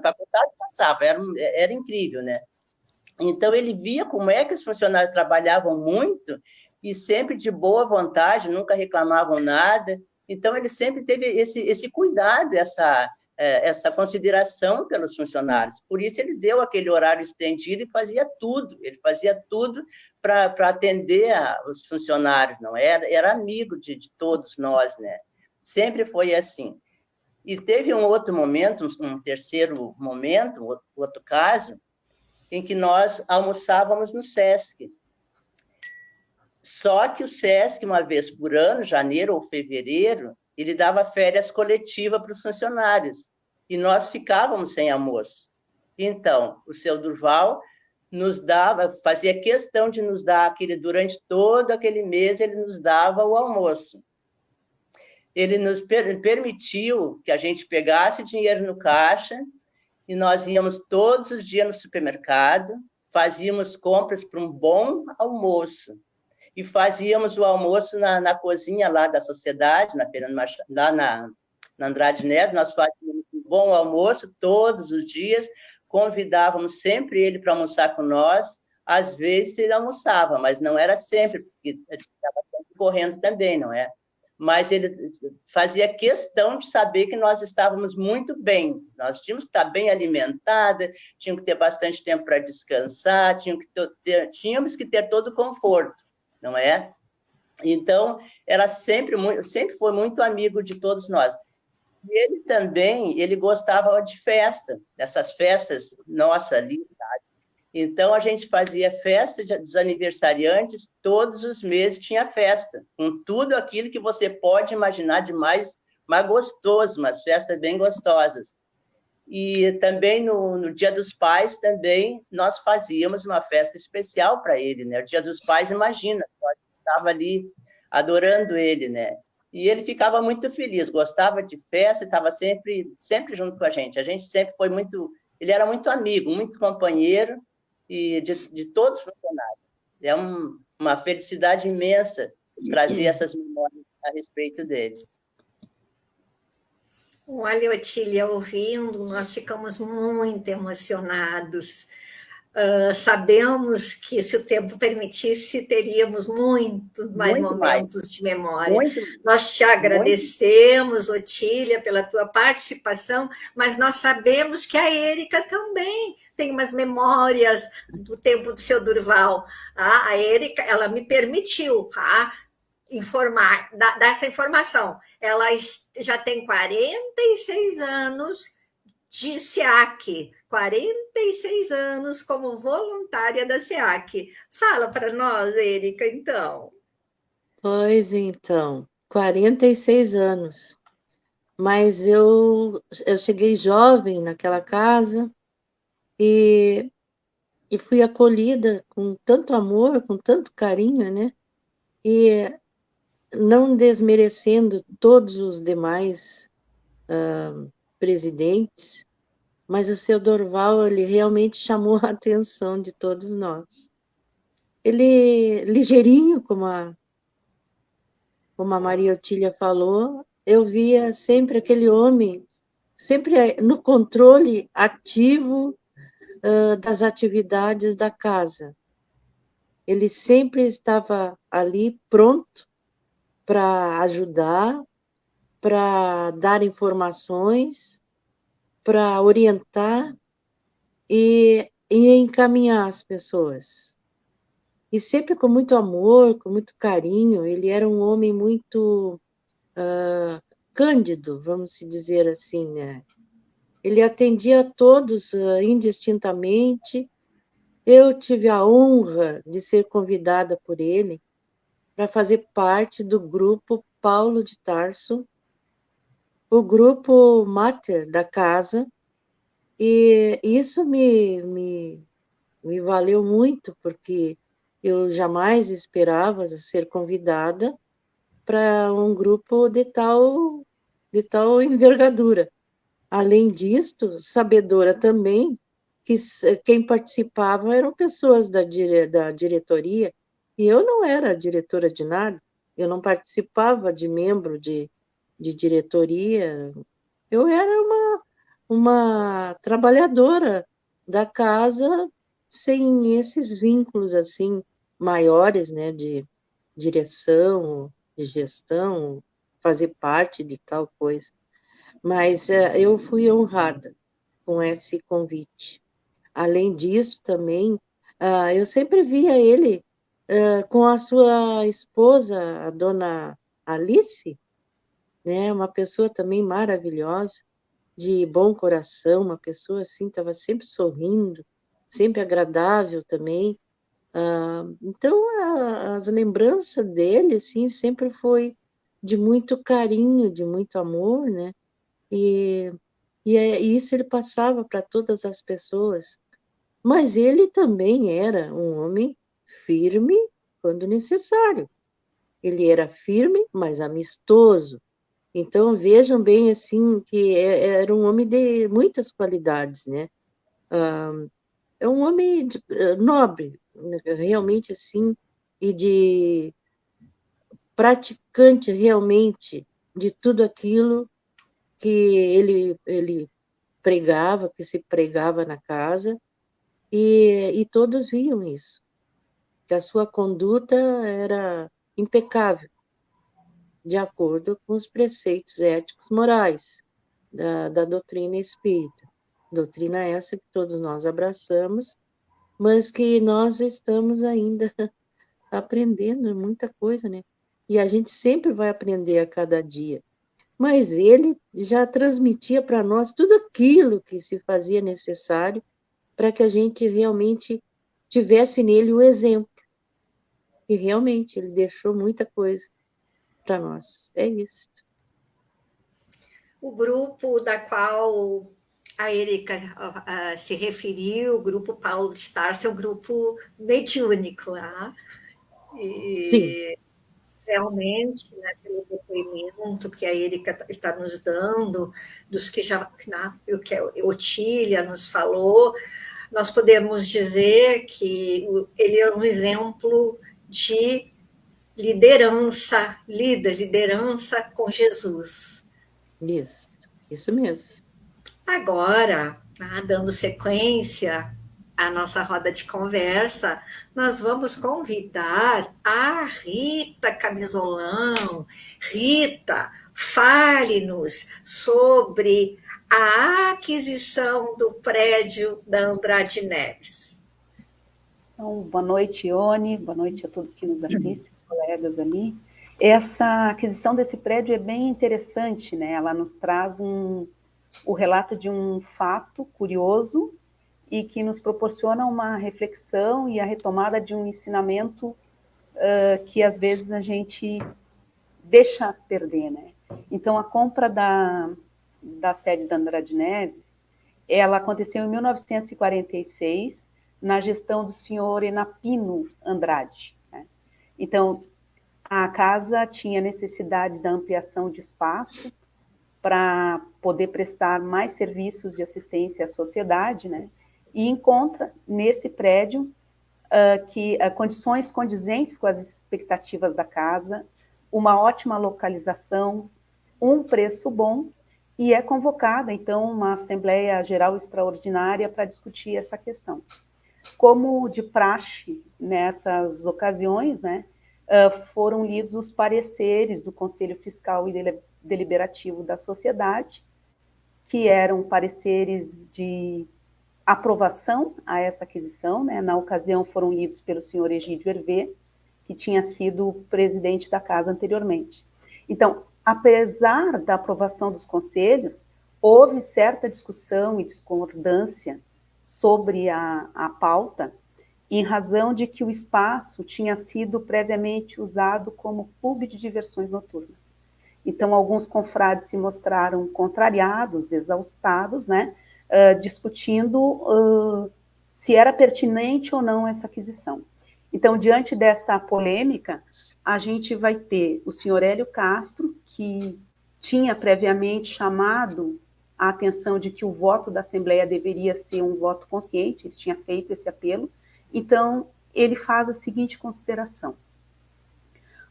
era incrível, né? Então, ele via como é que os funcionários trabalhavam muito, e sempre de boa vontade, nunca reclamavam nada. Então, ele sempre teve esse cuidado, essa consideração pelos funcionários. Por isso, ele deu aquele horário estendido e fazia tudo. Ele fazia tudo para atender os funcionários, não era? Era amigo de todos nós, né? Sempre foi assim. E teve um outro momento, um terceiro momento, outro caso, em que nós almoçávamos no SESC. Só que o SESC, uma vez por ano, janeiro ou fevereiro, ele dava férias coletivas para os funcionários, e nós ficávamos sem almoço. Então, o seu Durval nos dava, fazia questão de nos dar durante todo aquele mês, ele nos dava o almoço. Ele nos permitiu que a gente pegasse dinheiro no caixa, e nós íamos todos os dias no supermercado, fazíamos compras para um bom almoço, e fazíamos o almoço na cozinha lá da sociedade, lá na Andrade Neves, nós fazíamos um bom almoço todos os dias, convidávamos sempre ele para almoçar com nós, às vezes ele almoçava, mas não era sempre, porque ele estava sempre correndo também, não é? mas ele fazia questão de saber que nós estávamos muito bem. Nós tínhamos que estar bem alimentada, tínhamos que ter bastante tempo para descansar, tínhamos que ter todo o conforto, não é? Então, era sempre foi muito amigo de todos nós. E ele também, ele gostava de festa, dessas festas, nossa, ali, sabe? Então, a gente fazia festa dos aniversariantes, todos os meses tinha festa, com tudo aquilo que você pode imaginar de mais gostoso, umas festas bem gostosas. E também no Dia dos Pais, também, nós fazíamos uma festa especial para ele, né? O Dia dos Pais, imagina, nós estava ali adorando ele, né? E ele ficava muito feliz, gostava de festa, estava sempre junto com a gente. A gente sempre foi muito... Ele era muito amigo, muito companheiro, e de todos os funcionários. É uma felicidade imensa trazer essas memórias a respeito dele. Olha, Otília, ouvindo, nós ficamos muito emocionados. Sabemos que, se o tempo permitisse, teríamos muito mais momentos de memória. Nós te agradecemos, Otília, pela tua participação, mas nós sabemos que a Érica também tem umas memórias do tempo do seu Durval. A Érica, ela me permitiu informar, dar essa informação. Ela já tem 46 anos de SEAC, 46 anos como voluntária da SEAC. Fala para nós, Érica, então. Pois então, 46 anos. Mas eu cheguei jovem naquela casa e fui acolhida com tanto amor, com tanto carinho, né? E não desmerecendo todos os demais presidentes, mas o seu Dorval, ele realmente chamou a atenção de todos nós. Ele, ligeirinho, como a Maria Otília falou, eu via sempre aquele homem, sempre no controle ativo das atividades da casa. Ele sempre estava ali pronto para ajudar, para dar informações, para orientar e encaminhar as pessoas. E sempre com muito amor, com muito carinho. Ele era um homem muito cândido, vamos dizer assim, né? Ele atendia a todos indistintamente. Eu tive a honra de ser convidada por ele para fazer parte do grupo Paulo de Tarso, o grupo Mater da casa, e isso me valeu muito, porque eu jamais esperava ser convidada para um grupo de tal envergadura. Além disto, sabedora também que quem participava eram pessoas da diretoria, e eu não era diretora de nada, eu não participava de membro de diretoria, eu era uma trabalhadora da casa sem esses vínculos assim maiores, né, de direção, de gestão, fazer parte de tal coisa. Mas eu fui honrada com esse convite. Além disso, também, eu sempre via ele com a sua esposa, a dona Alice, né, uma pessoa também maravilhosa, de bom coração, uma pessoa assim, estava sempre sorrindo, sempre agradável também. Então, as lembranças dele, assim, sempre foi de muito carinho, de muito amor, né? E isso ele passava para todas as pessoas. Mas ele também era um homem firme quando necessário. Ele era firme, mas amistoso. Então, vejam bem, assim, que era um homem de muitas qualidades, né? É um homem nobre, realmente, assim, e de praticante, realmente, de tudo aquilo que ele pregava, que se pregava na casa, e todos viam isso, que a sua conduta era impecável. de acordo com os preceitos éticos morais da doutrina espírita. Doutrina essa que todos nós abraçamos, mas que nós estamos ainda aprendendo muita coisa, né? E a gente sempre vai aprender a cada dia. Mas ele já transmitia para nós tudo aquilo que se fazia necessário para que a gente realmente tivesse nele o exemplo. E realmente ele deixou muita coisa para nós. É isso. O grupo da qual a Érica se referiu, o grupo Paulo de Tarso, é um grupo mediúnico, né? E Sim. Realmente, né, pelo depoimento que a Érica está nos dando, dos que já, o que a Otília nos falou, nós podemos dizer que ele é um exemplo de liderança com Jesus. Isso mesmo. Agora, dando sequência à nossa roda de conversa, nós vamos convidar a Rita Camisolão. Rita, fale-nos sobre a aquisição do prédio da Andrade Neves. Então, boa noite, Ione, boa noite a todos que nos assistem, os colegas ali. Essa aquisição desse prédio é bem interessante, né? Ela nos traz o relato de um fato curioso e que nos proporciona uma reflexão e a retomada de um ensinamento que às vezes a gente deixa perder, né? Então, a compra da sede da Andrade Neves, ela aconteceu em 1946, na gestão do senhor Enapino Andrade, né? Então, a casa tinha necessidade da ampliação de espaço para poder prestar mais serviços de assistência à sociedade, né? E encontra nesse prédio condições condizentes com as expectativas da casa, uma ótima localização, um preço bom, e é convocada, então, uma Assembleia Geral Extraordinária para discutir essa questão. Como de praxe nessas ocasiões, né, foram lidos os pareceres do Conselho Fiscal e Deliberativo da Sociedade, que eram pareceres de aprovação a essa aquisição, né? Na ocasião foram lidos pelo senhor Egídio Hervé, que tinha sido presidente da casa anteriormente. Então, apesar da aprovação dos conselhos, houve certa discussão e discordância sobre a pauta, em razão de que o espaço tinha sido previamente usado como clube de diversões noturnas. Então, alguns confrades se mostraram contrariados, exaltados, né, discutindo se era pertinente ou não essa aquisição. Então, diante dessa polêmica, a gente vai ter o senhor Hélio Castro, que tinha previamente chamado a atenção de que o voto da Assembleia deveria ser um voto consciente, ele tinha feito esse apelo. Então, ele faz a seguinte consideração: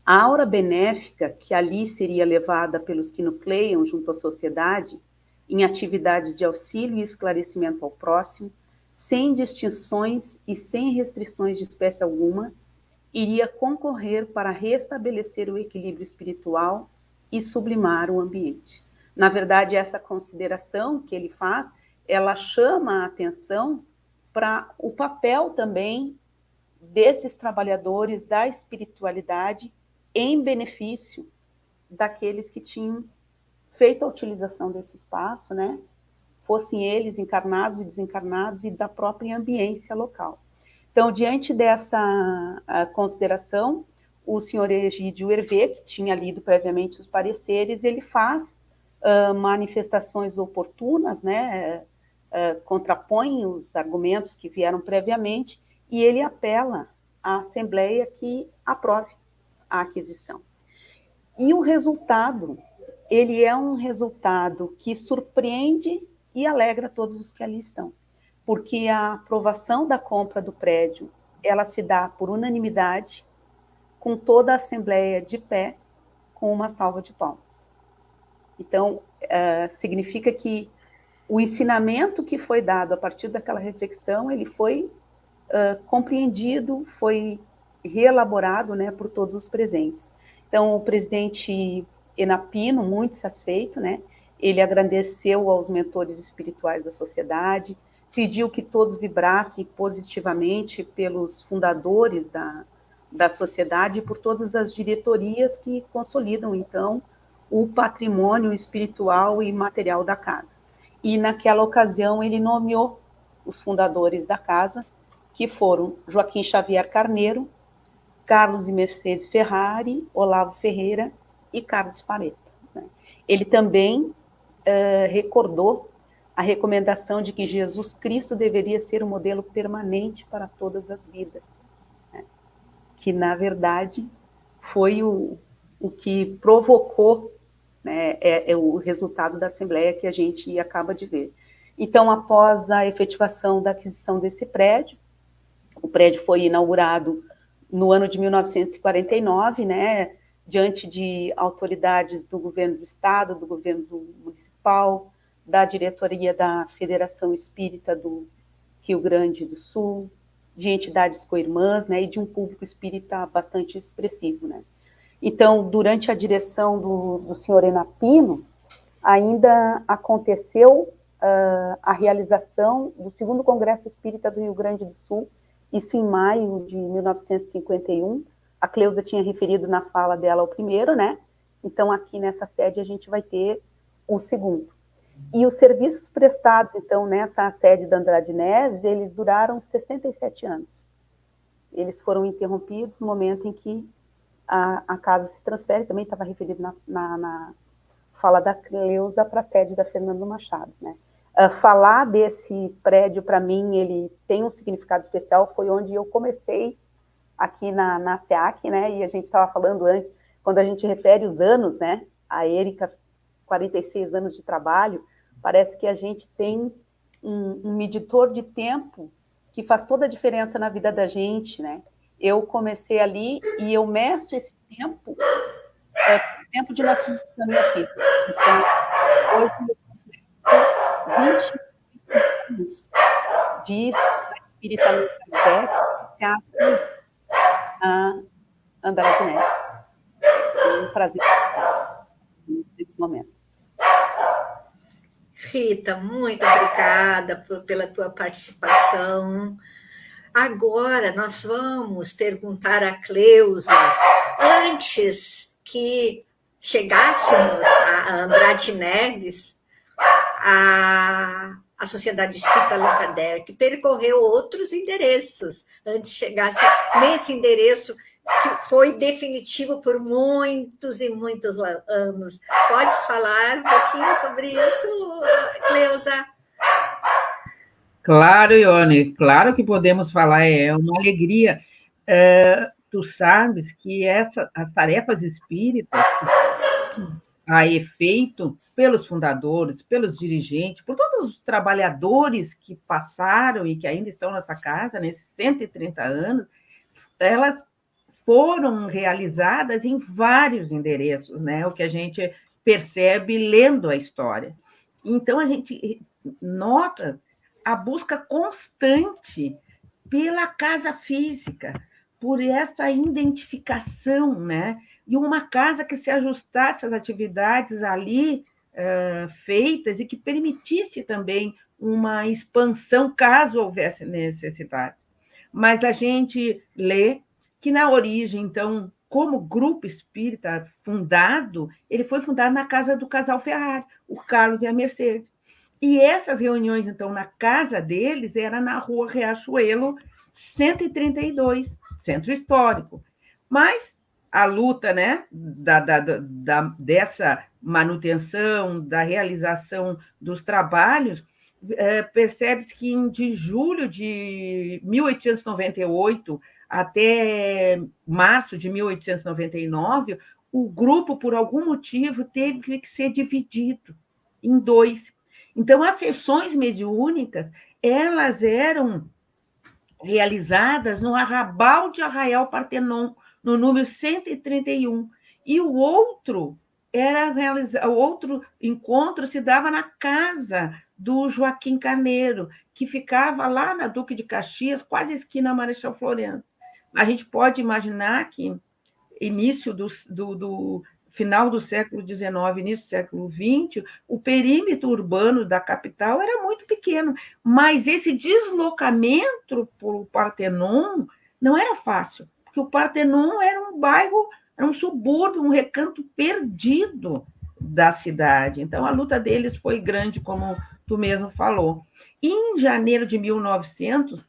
a aura benéfica que ali seria levada pelos que nucleiam junto à sociedade, em atividades de auxílio e esclarecimento ao próximo, sem distinções e sem restrições de espécie alguma, iria concorrer para restabelecer o equilíbrio espiritual e sublimar o ambiente. Na verdade, essa consideração que ele faz, ela chama a atenção para o papel também desses trabalhadores da espiritualidade em benefício daqueles que tinham feito a utilização desse espaço, né? Fossem eles encarnados e desencarnados e da própria ambiência local. Então, diante dessa consideração, o senhor Egídio Hervé, que tinha lido previamente os pareceres, ele faz manifestações oportunas, né? Contrapõe os argumentos que vieram previamente e ele apela à Assembleia que aprove a aquisição. E o resultado, ele é um resultado que surpreende e alegra todos os que ali estão, porque a aprovação da compra do prédio, ela se dá por unanimidade, com toda a Assembleia de pé, com uma salva de palmas. Então, significa que o ensinamento que foi dado a partir daquela reflexão, ele foi compreendido, foi reelaborado, né, por todos os presentes. Então, o presidente Enapino, muito satisfeito, né? Ele agradeceu aos mentores espirituais da sociedade, pediu que todos vibrassem positivamente pelos fundadores da sociedade e por todas as diretorias que consolidam, então, o patrimônio espiritual e material da casa. E, naquela ocasião, ele nomeou os fundadores da casa, que foram Joaquim Xavier Carneiro, Carlos e Mercedes Ferrari, Olavo Ferreira e Carlos Pareto. Né? Ele também recordou a recomendação de que Jesus Cristo deveria ser um modelo permanente para todas as vidas, né? Que, na verdade, foi o que provocou, né, o resultado da Assembleia que a gente acaba de ver. Então, após a efetivação da aquisição desse prédio, o prédio foi inaugurado no ano de 1949, né, diante de autoridades do governo do Estado, do governo municipal, da diretoria da Federação Espírita do Rio Grande do Sul, de entidades co-irmãs, né, e de um público espírita bastante expressivo, né. Então, durante a direção do senhor Enapino, ainda aconteceu a realização do 2º Congresso Espírita do Rio Grande do Sul, isso em maio de 1951. A Cleusa tinha referido na fala dela o primeiro, né? Então, aqui nessa sede, a gente vai ter o 2º. E os serviços prestados, então, nessa sede da Andrade Neves, eles duraram 67 anos. Eles foram interrompidos no momento em que a casa se transfere, também estava referido na fala da Cleusa, para a sede da Fernando Machado, né? Falar desse prédio, para mim, ele tem um significado especial, foi onde eu comecei aqui na SEAC, né, e a gente estava falando antes, quando a gente refere os anos, né, a Érica, 46 anos de trabalho, parece que a gente tem um medidor de tempo que faz toda a diferença na vida da gente, né. Eu comecei ali e eu meço esse tempo, tempo de nascimento da minha filha. Então, hoje eu 20 anos de espiritualidade teatro a Andrade Neves. É um prazer nesse momento. Rita, muito obrigada pela tua participação. Agora nós vamos perguntar a Cleusa, antes que chegássemos a Andrade Neves, a Sociedade Espírita Allan Kardec percorreu outros endereços, antes de chegasse nesse endereço que foi definitivo por muitos e muitos anos. Podes falar um pouquinho sobre isso, Cleusa? Claro, Ione, claro que podemos falar, é uma alegria. Tu sabes que as tarefas espíritas, a efeito pelos fundadores, pelos dirigentes, por todos os trabalhadores que passaram e que ainda estão nessa casa, nesses 130 anos, elas foram realizadas em vários endereços, né? O que a gente percebe lendo a história. Então, a gente nota a busca constante pela casa física, por essa identificação, né? E uma casa que se ajustasse às atividades ali feitas e que permitisse também uma expansão, caso houvesse necessidade. Mas a gente lê que, na origem, então, como grupo espírita fundado, ele foi fundado na casa do casal Ferrari, o Carlos e a Mercedes. E essas reuniões, então, na casa deles, era na Rua Riachuelo, 132, Centro Histórico. Mas a luta, né, dessa manutenção, da realização dos trabalhos, percebe-se que de julho de 1898 até março de 1899, o grupo, por algum motivo, teve que ser dividido em 2. Então, as sessões mediúnicas, elas eram realizadas no Arrabal de Arraial Partenon, no número 131. E o outro encontro se dava na casa do Joaquim Carneiro, que ficava lá na Duque de Caxias, quase esquina Marechal Floriano. A gente pode imaginar que início do final do século XIX, início do século XX, o perímetro urbano da capital era muito pequeno, mas esse deslocamento para o Partenon não era fácil, porque o Partenon era um bairro, era um subúrbio, um recanto perdido da cidade. Então, a luta deles foi grande, como tu mesmo falou. E em janeiro de 1900,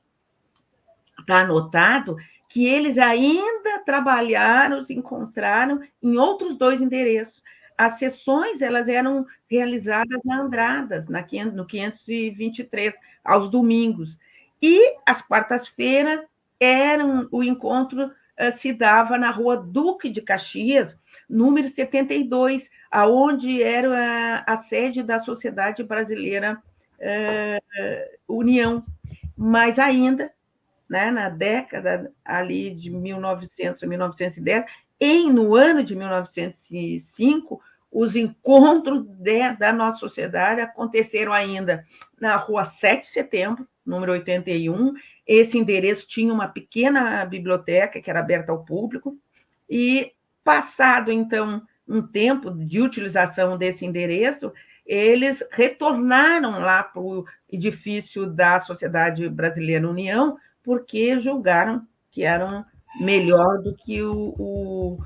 está anotado que eles ainda trabalharam, se encontraram em outros 2 endereços. As sessões elas eram realizadas na Andradas, no 523, aos domingos. E as quartas-feiras o encontro se dava na Rua Duque de Caxias, número 72, aonde era a sede da Sociedade Brasileira União. Mas ainda, né, na década ali de 1900 a 1910, no ano de 1905, os encontros da nossa sociedade aconteceram ainda na Rua 7 de Setembro, número 81. Esse endereço tinha uma pequena biblioteca que era aberta ao público, e passado, então, um tempo de utilização desse endereço, eles retornaram lá para o edifício da Sociedade Brasileira União, porque julgaram que eram melhor do que o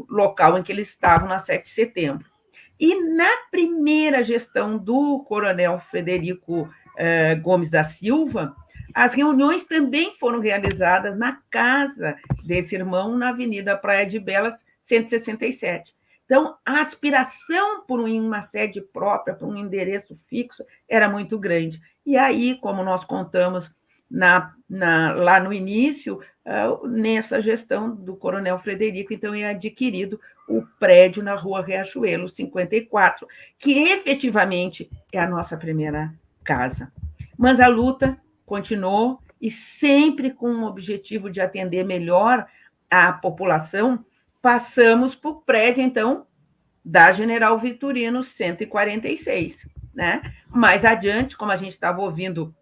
local em que eles estavam na 7 de setembro. E na primeira gestão do coronel Frederico Gomes da Silva, as reuniões também foram realizadas na casa desse irmão, na Avenida Praia de Belas, 167. Então, a aspiração por uma sede própria, por um endereço fixo, era muito grande. E aí, como nós contamos lá no início, nessa gestão do coronel Frederico, então é adquirido o prédio na Rua Riachuelo, 54, que efetivamente é a nossa primeira casa. Mas a luta continuou, e sempre com o objetivo de atender melhor a população, passamos para o prédio, então, da General Vitorino 146. Né? Mais adiante, como a gente estava ouvindo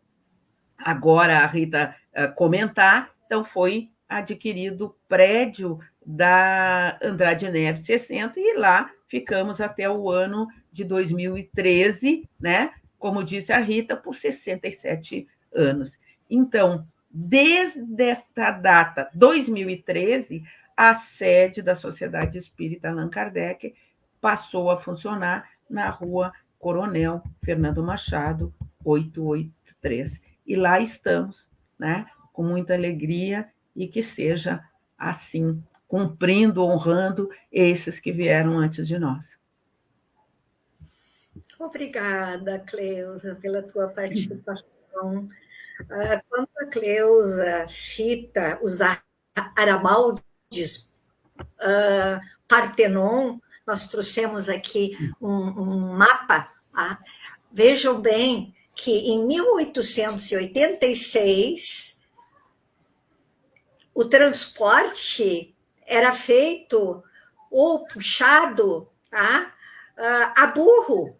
agora a Rita comentar, então foi adquirido o prédio da Andrade Neves 60, e lá ficamos até o ano de 2013, né? Como disse a Rita, por 67 anos. Então, desde esta data, 2013, a sede da Sociedade Espírita Allan Kardec passou a funcionar na Rua Coronel Fernando Machado, 883. E lá estamos, né, com muita alegria, e que seja assim, cumprindo, honrando esses que vieram antes de nós. Obrigada, Cleusa, pela tua participação. Quando a Cleusa cita os Arabaldes, Partenon, nós trouxemos aqui um mapa. Tá? Vejam bem que em 1886 o transporte era feito ou puxado, tá, a burro.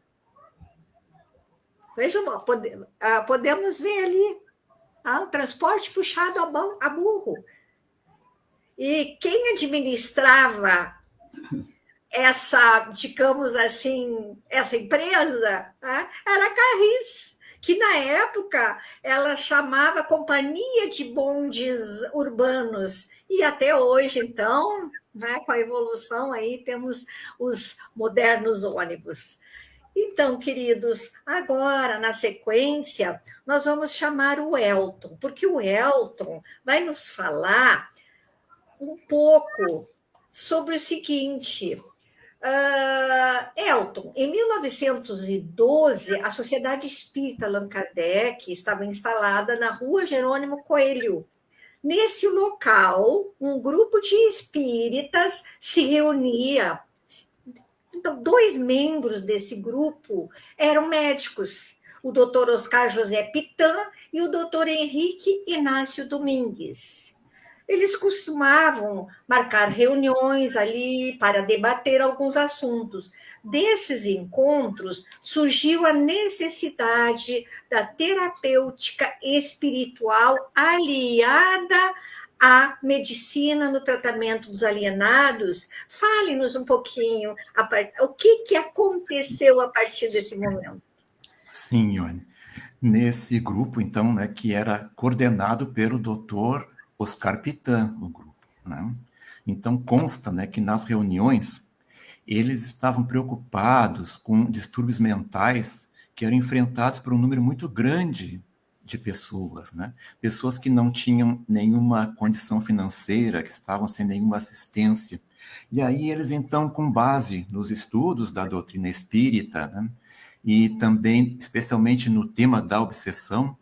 Vejam, podemos ver ali, tá, o transporte puxado a burro. E quem administrava essa, digamos assim, essa empresa, tá, era a Carris, que na época ela chamava Companhia de Bondes Urbanos, e até hoje, então, né, com a evolução aí, temos os modernos ônibus. Então, queridos, agora, na sequência, nós vamos chamar o Elton, porque o Elton vai nos falar um pouco sobre o seguinte. Elton, em 1912, a Sociedade Espírita Allan Kardec estava instalada na Rua Jerônimo Coelho. Nesse local, um grupo de espíritas se reunia. Então, 2 membros desse grupo eram médicos, o doutor Oscar José Pitan e o doutor Henrique Inácio Domingues. Eles costumavam marcar reuniões ali para debater alguns assuntos. Desses encontros surgiu a necessidade da terapêutica espiritual aliada a medicina no tratamento dos alienados. Fale-nos um pouquinho o que aconteceu a partir desse momento. Sim, Ione. Nesse grupo, então, né, que era coordenado pelo Dr. Oscar Pitan, o grupo, né? Então, consta, né, que nas reuniões eles estavam preocupados com distúrbios mentais que eram enfrentados por um número muito grande de pessoas, né? Pessoas que não tinham nenhuma condição financeira, que estavam sem nenhuma assistência. E aí eles, então, com base nos estudos da doutrina espírita, né, e também, especialmente no tema da obsessão,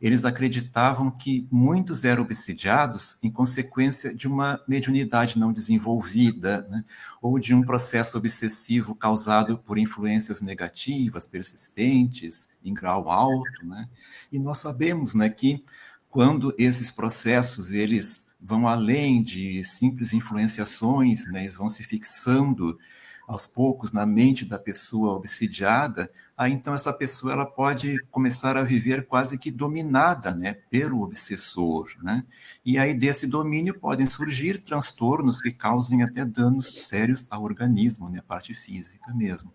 eles acreditavam que muitos eram obsidiados em consequência de uma mediunidade não desenvolvida, né, ou de um processo obsessivo causado por influências negativas, persistentes, em grau alto, né? E nós sabemos, né, que quando esses processos eles vão além de simples influenciações, né, eles vão se fixando aos poucos na mente da pessoa obsidiada, aí então essa pessoa ela pode começar a viver quase que dominada, né, pelo obsessor, né? E aí desse domínio podem surgir transtornos que causem até danos sérios ao organismo, né, a parte física mesmo.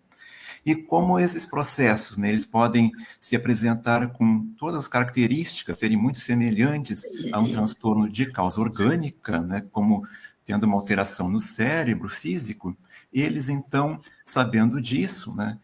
E como esses processos, né, eles podem se apresentar com todas as características, serem muito semelhantes a um transtorno de causa orgânica, né, como tendo uma alteração no cérebro físico, eles, então, sabendo disso, né,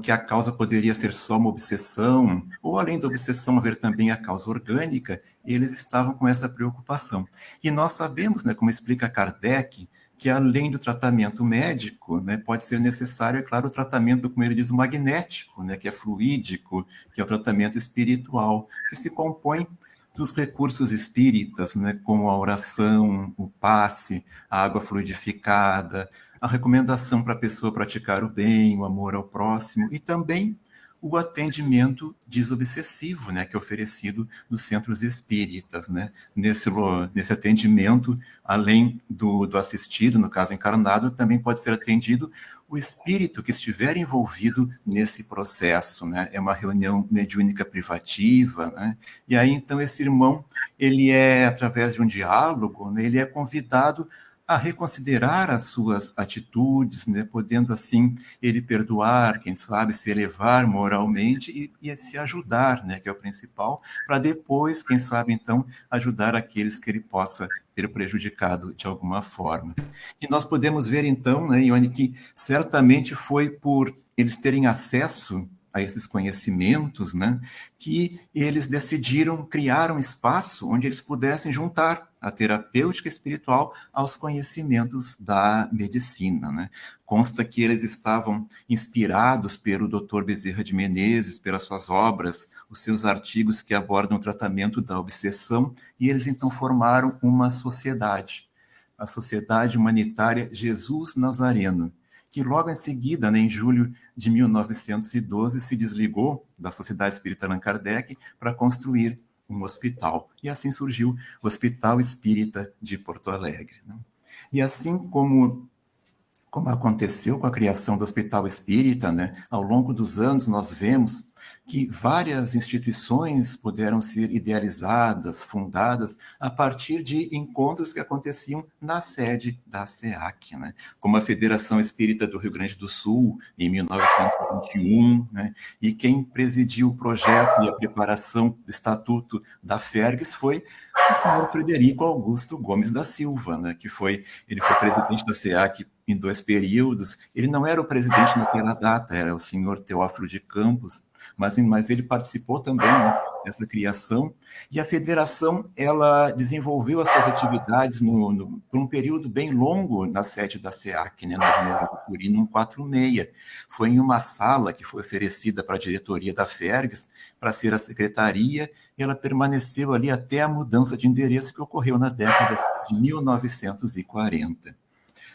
que a causa poderia ser só uma obsessão, ou além da obsessão haver também a causa orgânica, eles estavam com essa preocupação. E nós sabemos, né, como explica Kardec, que além do tratamento médico, né, pode ser necessário, é claro, o tratamento, como ele diz, o magnético, né, que é fluídico, que é o tratamento espiritual, que se compõe dos recursos espíritas, né, como a oração, o passe, a água fluidificada, a recomendação para a pessoa praticar o bem, o amor ao próximo, e também o atendimento desobsessivo, né, que é oferecido nos centros espíritas, né? Nesse atendimento, além do assistido, no caso encarnado, também pode ser atendido o espírito que estiver envolvido nesse processo, né? É uma reunião mediúnica privativa, né? E aí, então, esse irmão, ele é, através de um diálogo, né, ele é convidado a reconsiderar as suas atitudes, né, podendo assim ele perdoar, quem sabe se elevar moralmente e se ajudar, né, que é o principal, para depois, quem sabe então, ajudar aqueles que ele possa ter prejudicado de alguma forma. E nós podemos ver então, né, Ione, que certamente foi por eles terem acesso a esses conhecimentos, né, que eles decidiram criar um espaço onde eles pudessem juntar a terapêutica espiritual aos conhecimentos da medicina, né? Consta que eles estavam inspirados pelo Dr. Bezerra de Menezes, pelas suas obras, os seus artigos que abordam o tratamento da obsessão, e eles então formaram uma sociedade, a Sociedade Humanitária Jesus Nazareno, que logo em seguida, né, em julho de 1912, se desligou da Sociedade Espírita Allan Kardec para construir um hospital. E assim surgiu o Hospital Espírita de Porto Alegre, né? E assim como aconteceu com a criação do Hospital Espírita, né, ao longo dos anos nós vemos que várias instituições puderam ser idealizadas, fundadas, a partir de encontros que aconteciam na sede da SEAC, né? Como a Federação Espírita do Rio Grande do Sul, em 1921, né? E quem presidiu o projeto e a preparação do Estatuto da FERGS foi o senhor Frederico Augusto Gomes da Silva, né? Ele foi presidente da SEAC em 2 períodos. Ele não era o presidente naquela data, era o senhor Teófilo de Campos, mas ele participou também, né, dessa criação, e a federação ela desenvolveu as suas atividades por um período bem longo na sede da SEAC, né, na General Turino 146. Foi em uma sala que foi oferecida para a diretoria da FERGS, para ser a secretaria, e ela permaneceu ali até a mudança de endereço que ocorreu na década de 1940.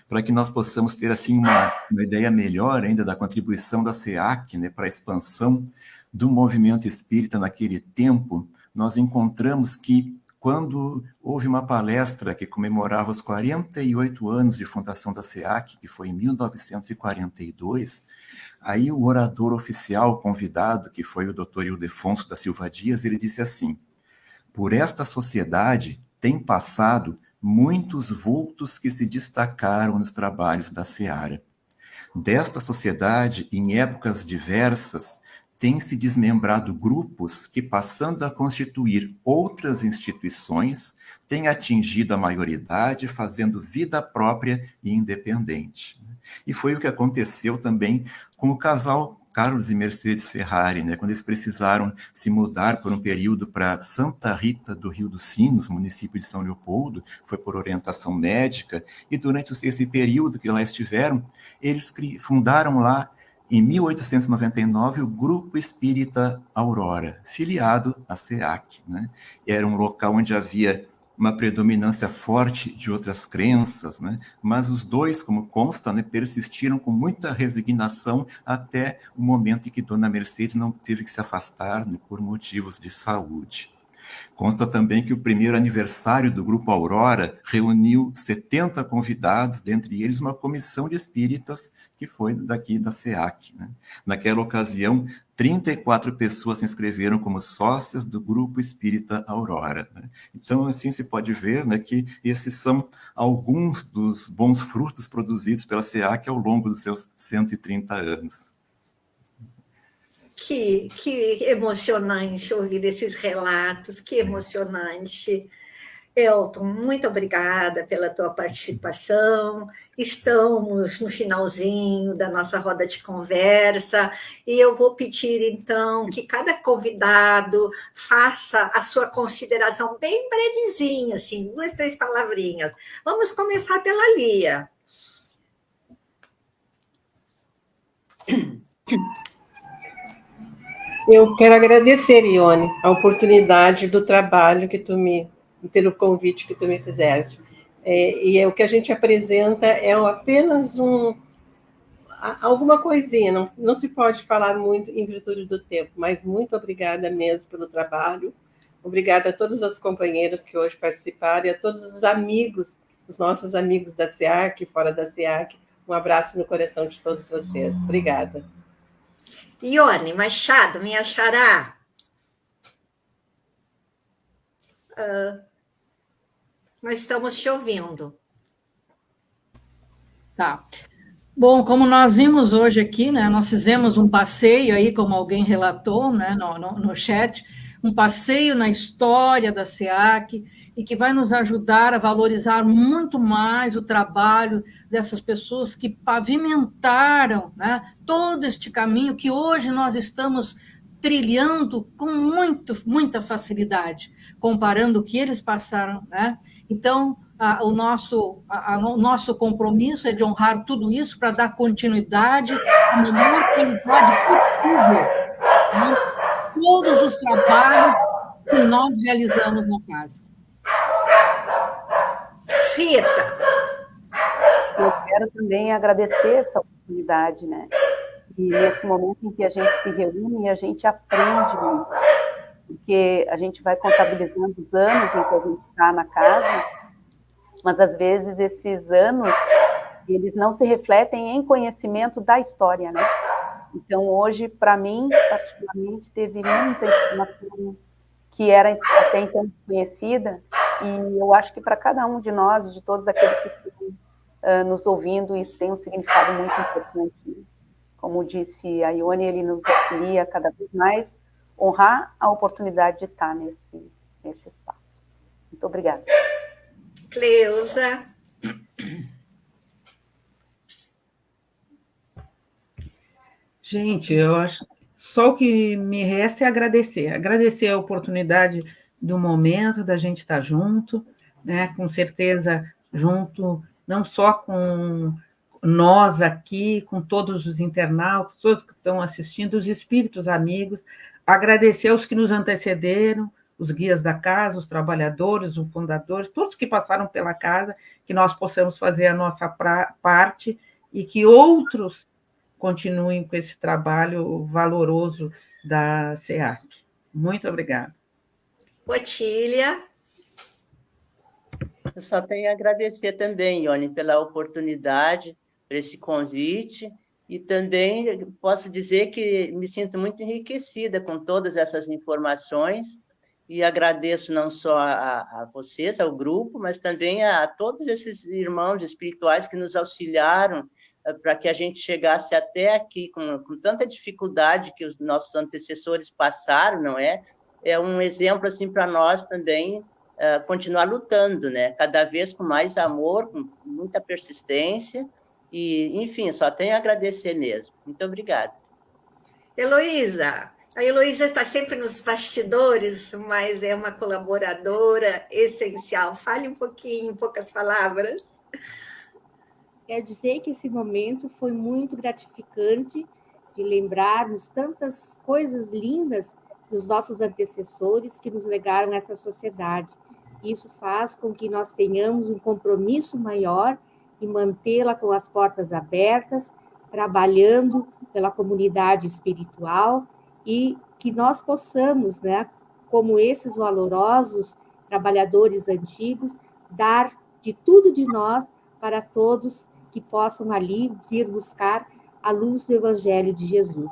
Para que nós possamos ter assim uma ideia melhor ainda da contribuição da SEAC, né, para a expansão do movimento espírita naquele tempo, nós encontramos que quando houve uma palestra que comemorava os 48 anos de fundação da SEAC, que foi em 1942, aí o orador oficial convidado, que foi o Dr. Ildefonso da Silva Dias, ele disse assim: por esta sociedade tem passado muitos vultos que se destacaram nos trabalhos da Seara. Desta sociedade, em épocas diversas, têm se desmembrado grupos que, passando a constituir outras instituições, têm atingido a maioridade, fazendo vida própria e independente. E foi o que aconteceu também com o casal Carlos e Mercedes Ferrari, né, quando eles precisaram se mudar por um período para Santa Rita do Rio dos Sinos, município de São Leopoldo, foi por orientação médica, e durante esse período que lá estiveram, eles fundaram lá, em 1899, o Grupo Espírita Aurora, filiado à SEAC. Né? Era um local onde havia uma predominância forte de outras crenças, né? Mas os dois, como consta, né, persistiram com muita resignação até o momento em que Dona Mercedes não teve que se afastar, né, por motivos de saúde. Consta também que o primeiro aniversário do Grupo Aurora reuniu 70 convidados, dentre eles uma comissão de espíritas que foi daqui da SEAC. Né? Naquela ocasião, 34 pessoas se inscreveram como sócias do Grupo Espírita Aurora. Né? Então, assim se pode ver, né, que esses são alguns dos bons frutos produzidos pela SEAC ao longo dos seus 130 anos. Que emocionante ouvir esses relatos, que emocionante. Elton, muito obrigada pela tua participação. Estamos no finalzinho da nossa roda de conversa e eu vou pedir, então, que cada convidado faça a sua consideração bem brevezinha, assim, 2, 3 palavrinhas. Vamos começar pela Lia. Eu quero agradecer, Ione, a oportunidade do trabalho pelo convite que tu me fizeste. E o que a gente apresenta é apenas alguma coisinha, não se pode falar muito em virtude do tempo, mas muito obrigada mesmo pelo trabalho. Obrigada a todos os companheiros que hoje participaram e a todos os amigos, os nossos amigos da SEAC, fora da SEAC. Um abraço no coração de todos vocês. Obrigada. Ione Machado, minha xará. Nós estamos te ouvindo. Tá. Bom, como nós vimos hoje aqui, né, nós fizemos um passeio aí, como alguém relatou, né, no chat, um passeio na história da SEAC e que vai nos ajudar a valorizar muito mais o trabalho dessas pessoas que pavimentaram, né, todo este caminho que hoje nós estamos trilhando com muita facilidade, comparando o que eles passaram, né? Então, o nosso compromisso é de honrar tudo isso para dar continuidade na maior qualidade possível, né? Todos os trabalhos que nós realizamos na casa. Rita. Eu quero também agradecer essa oportunidade, né? E nesse momento em que a gente se reúne, a gente aprende muito, porque a gente vai contabilizando os anos em que a gente está na casa, mas às vezes esses anos, eles não se refletem em conhecimento da história, né? Então hoje, para mim, particularmente, teve muita informação que era até então desconhecida, e eu acho que para cada um de nós, de todos aqueles que estão nos ouvindo, isso tem um significado muito importante. Como disse a Ione, ele nos auxilia cada vez mais honrar a oportunidade de estar nesse espaço. Muito obrigada. Cleusa. Gente, eu acho só o que me resta é agradecer a oportunidade do momento da gente estar junto, né? Com certeza junto não só com nós aqui, com todos os internautas, todos que estão assistindo, os espíritos amigos, agradecer aos que nos antecederam, os guias da casa, os trabalhadores, os fundadores, todos que passaram pela casa, que nós possamos fazer a nossa parte e que outros continuem com esse trabalho valoroso da SEAC. Muito obrigada. Otília. Eu só tenho a agradecer também, Ione, pela oportunidade, por esse convite, e também posso dizer que me sinto muito enriquecida com todas essas informações, e agradeço não só a vocês, ao grupo, mas também a todos esses irmãos espirituais que nos auxiliaram para que a gente chegasse até aqui com tanta dificuldade que os nossos antecessores passaram, não é? É um exemplo assim para nós também continuar lutando, né? Cada vez com mais amor, com muita persistência e, enfim, só tenho a agradecer mesmo. Muito obrigada. Heloísa, a Heloísa está sempre nos bastidores, mas é uma colaboradora essencial. Fale um pouquinho, em poucas palavras. Quero dizer que esse momento foi muito gratificante de lembrarmos tantas coisas lindas dos nossos antecessores que nos legaram essa sociedade. Isso faz com que nós tenhamos um compromisso maior em mantê-la com as portas abertas, trabalhando pela comunidade espiritual e que nós possamos, né, como esses valorosos trabalhadores antigos, dar de tudo de nós para todos que possam ali vir buscar a luz do Evangelho de Jesus.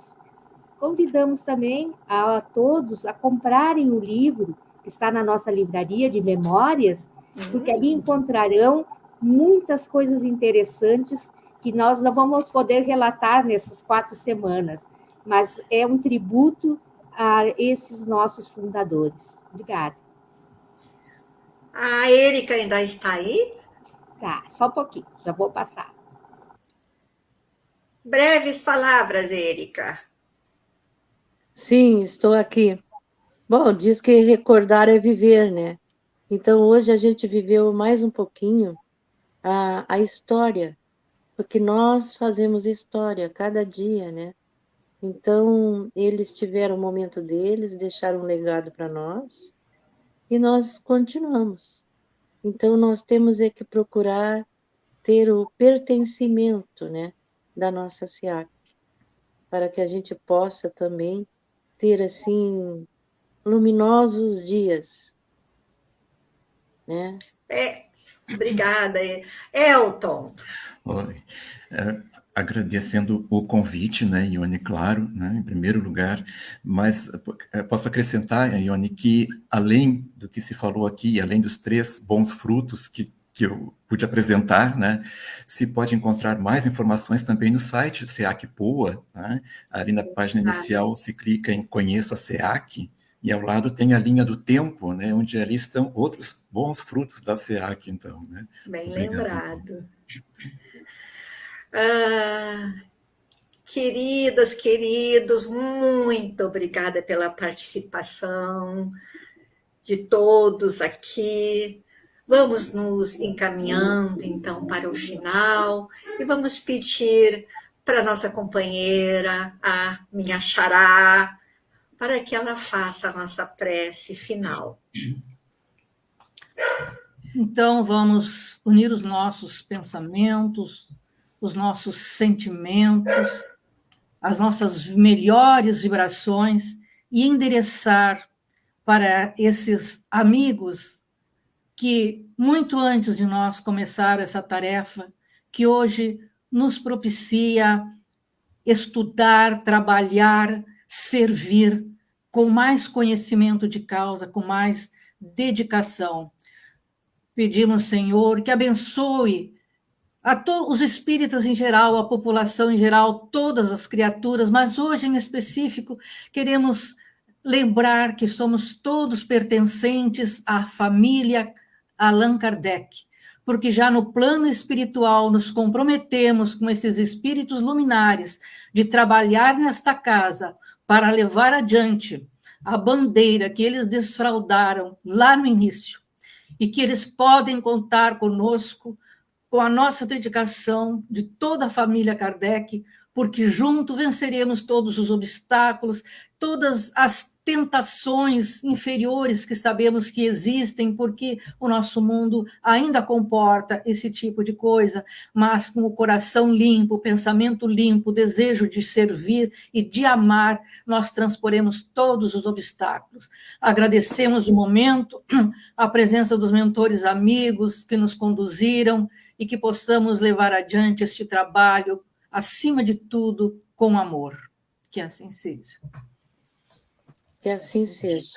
Convidamos também a todos a comprarem o livro que está na nossa livraria de memórias, porque ali encontrarão muitas coisas interessantes que nós não vamos poder relatar nessas 4 semanas, mas é um tributo a esses nossos fundadores. Obrigada. A Érica ainda está aí? Tá, só um pouquinho, já vou passar. Breves palavras, Érica. Sim, estou aqui. Bom, diz que recordar é viver, né? Então, hoje a gente viveu mais um pouquinho a história, porque nós fazemos história cada dia, né? Então, eles tiveram o momento deles, deixaram um legado para nós, e nós continuamos. Então, nós temos é que procurar ter o pertencimento, né, da nossa SEAC, para que a gente possa também ter, assim, luminosos dias, né? Obrigada, Elton. Oi. Agradecendo o convite, né, Ione, claro, né, em primeiro lugar, mas posso acrescentar, Ione, que além do que se falou aqui, além dos 3 bons frutos que eu pude apresentar, né, se pode encontrar mais informações também no site SEAC Poa, né, ali na página inicial se clica em Conheça a SEAC, e ao lado tem a linha do tempo, né, onde ali estão outros bons frutos da SEAC, então, né. Bem Obrigado, lembrado. Queridas, queridos, muito obrigada pela participação de todos aqui. Vamos nos encaminhando, então, para o final e vamos pedir para a nossa companheira, a minha xará, para que ela faça a nossa prece final. Então, vamos unir os nossos pensamentos, os nossos sentimentos, as nossas melhores vibrações e endereçar para esses amigos que, muito antes de nós começar essa tarefa, que hoje nos propicia estudar, trabalhar, servir com mais conhecimento de causa, com mais dedicação. Pedimos, Senhor, que abençoe os espíritas em geral, a população em geral, todas as criaturas, mas hoje em específico queremos lembrar que somos todos pertencentes à família Allan Kardec, porque já no plano espiritual nos comprometemos com esses espíritos luminares de trabalhar nesta casa para levar adiante a bandeira que eles desfraldaram lá no início e que eles podem contar conosco, com a nossa dedicação de toda a família Kardec, porque junto venceremos todos os obstáculos, todas as tentações inferiores que sabemos que existem, porque o nosso mundo ainda comporta esse tipo de coisa, mas com o coração limpo, o pensamento limpo, o desejo de servir e de amar, nós transporemos todos os obstáculos. Agradecemos o momento, a presença dos mentores amigos que nos conduziram e que possamos levar adiante este trabalho, acima de tudo, com amor. Que assim seja. Que assim seja.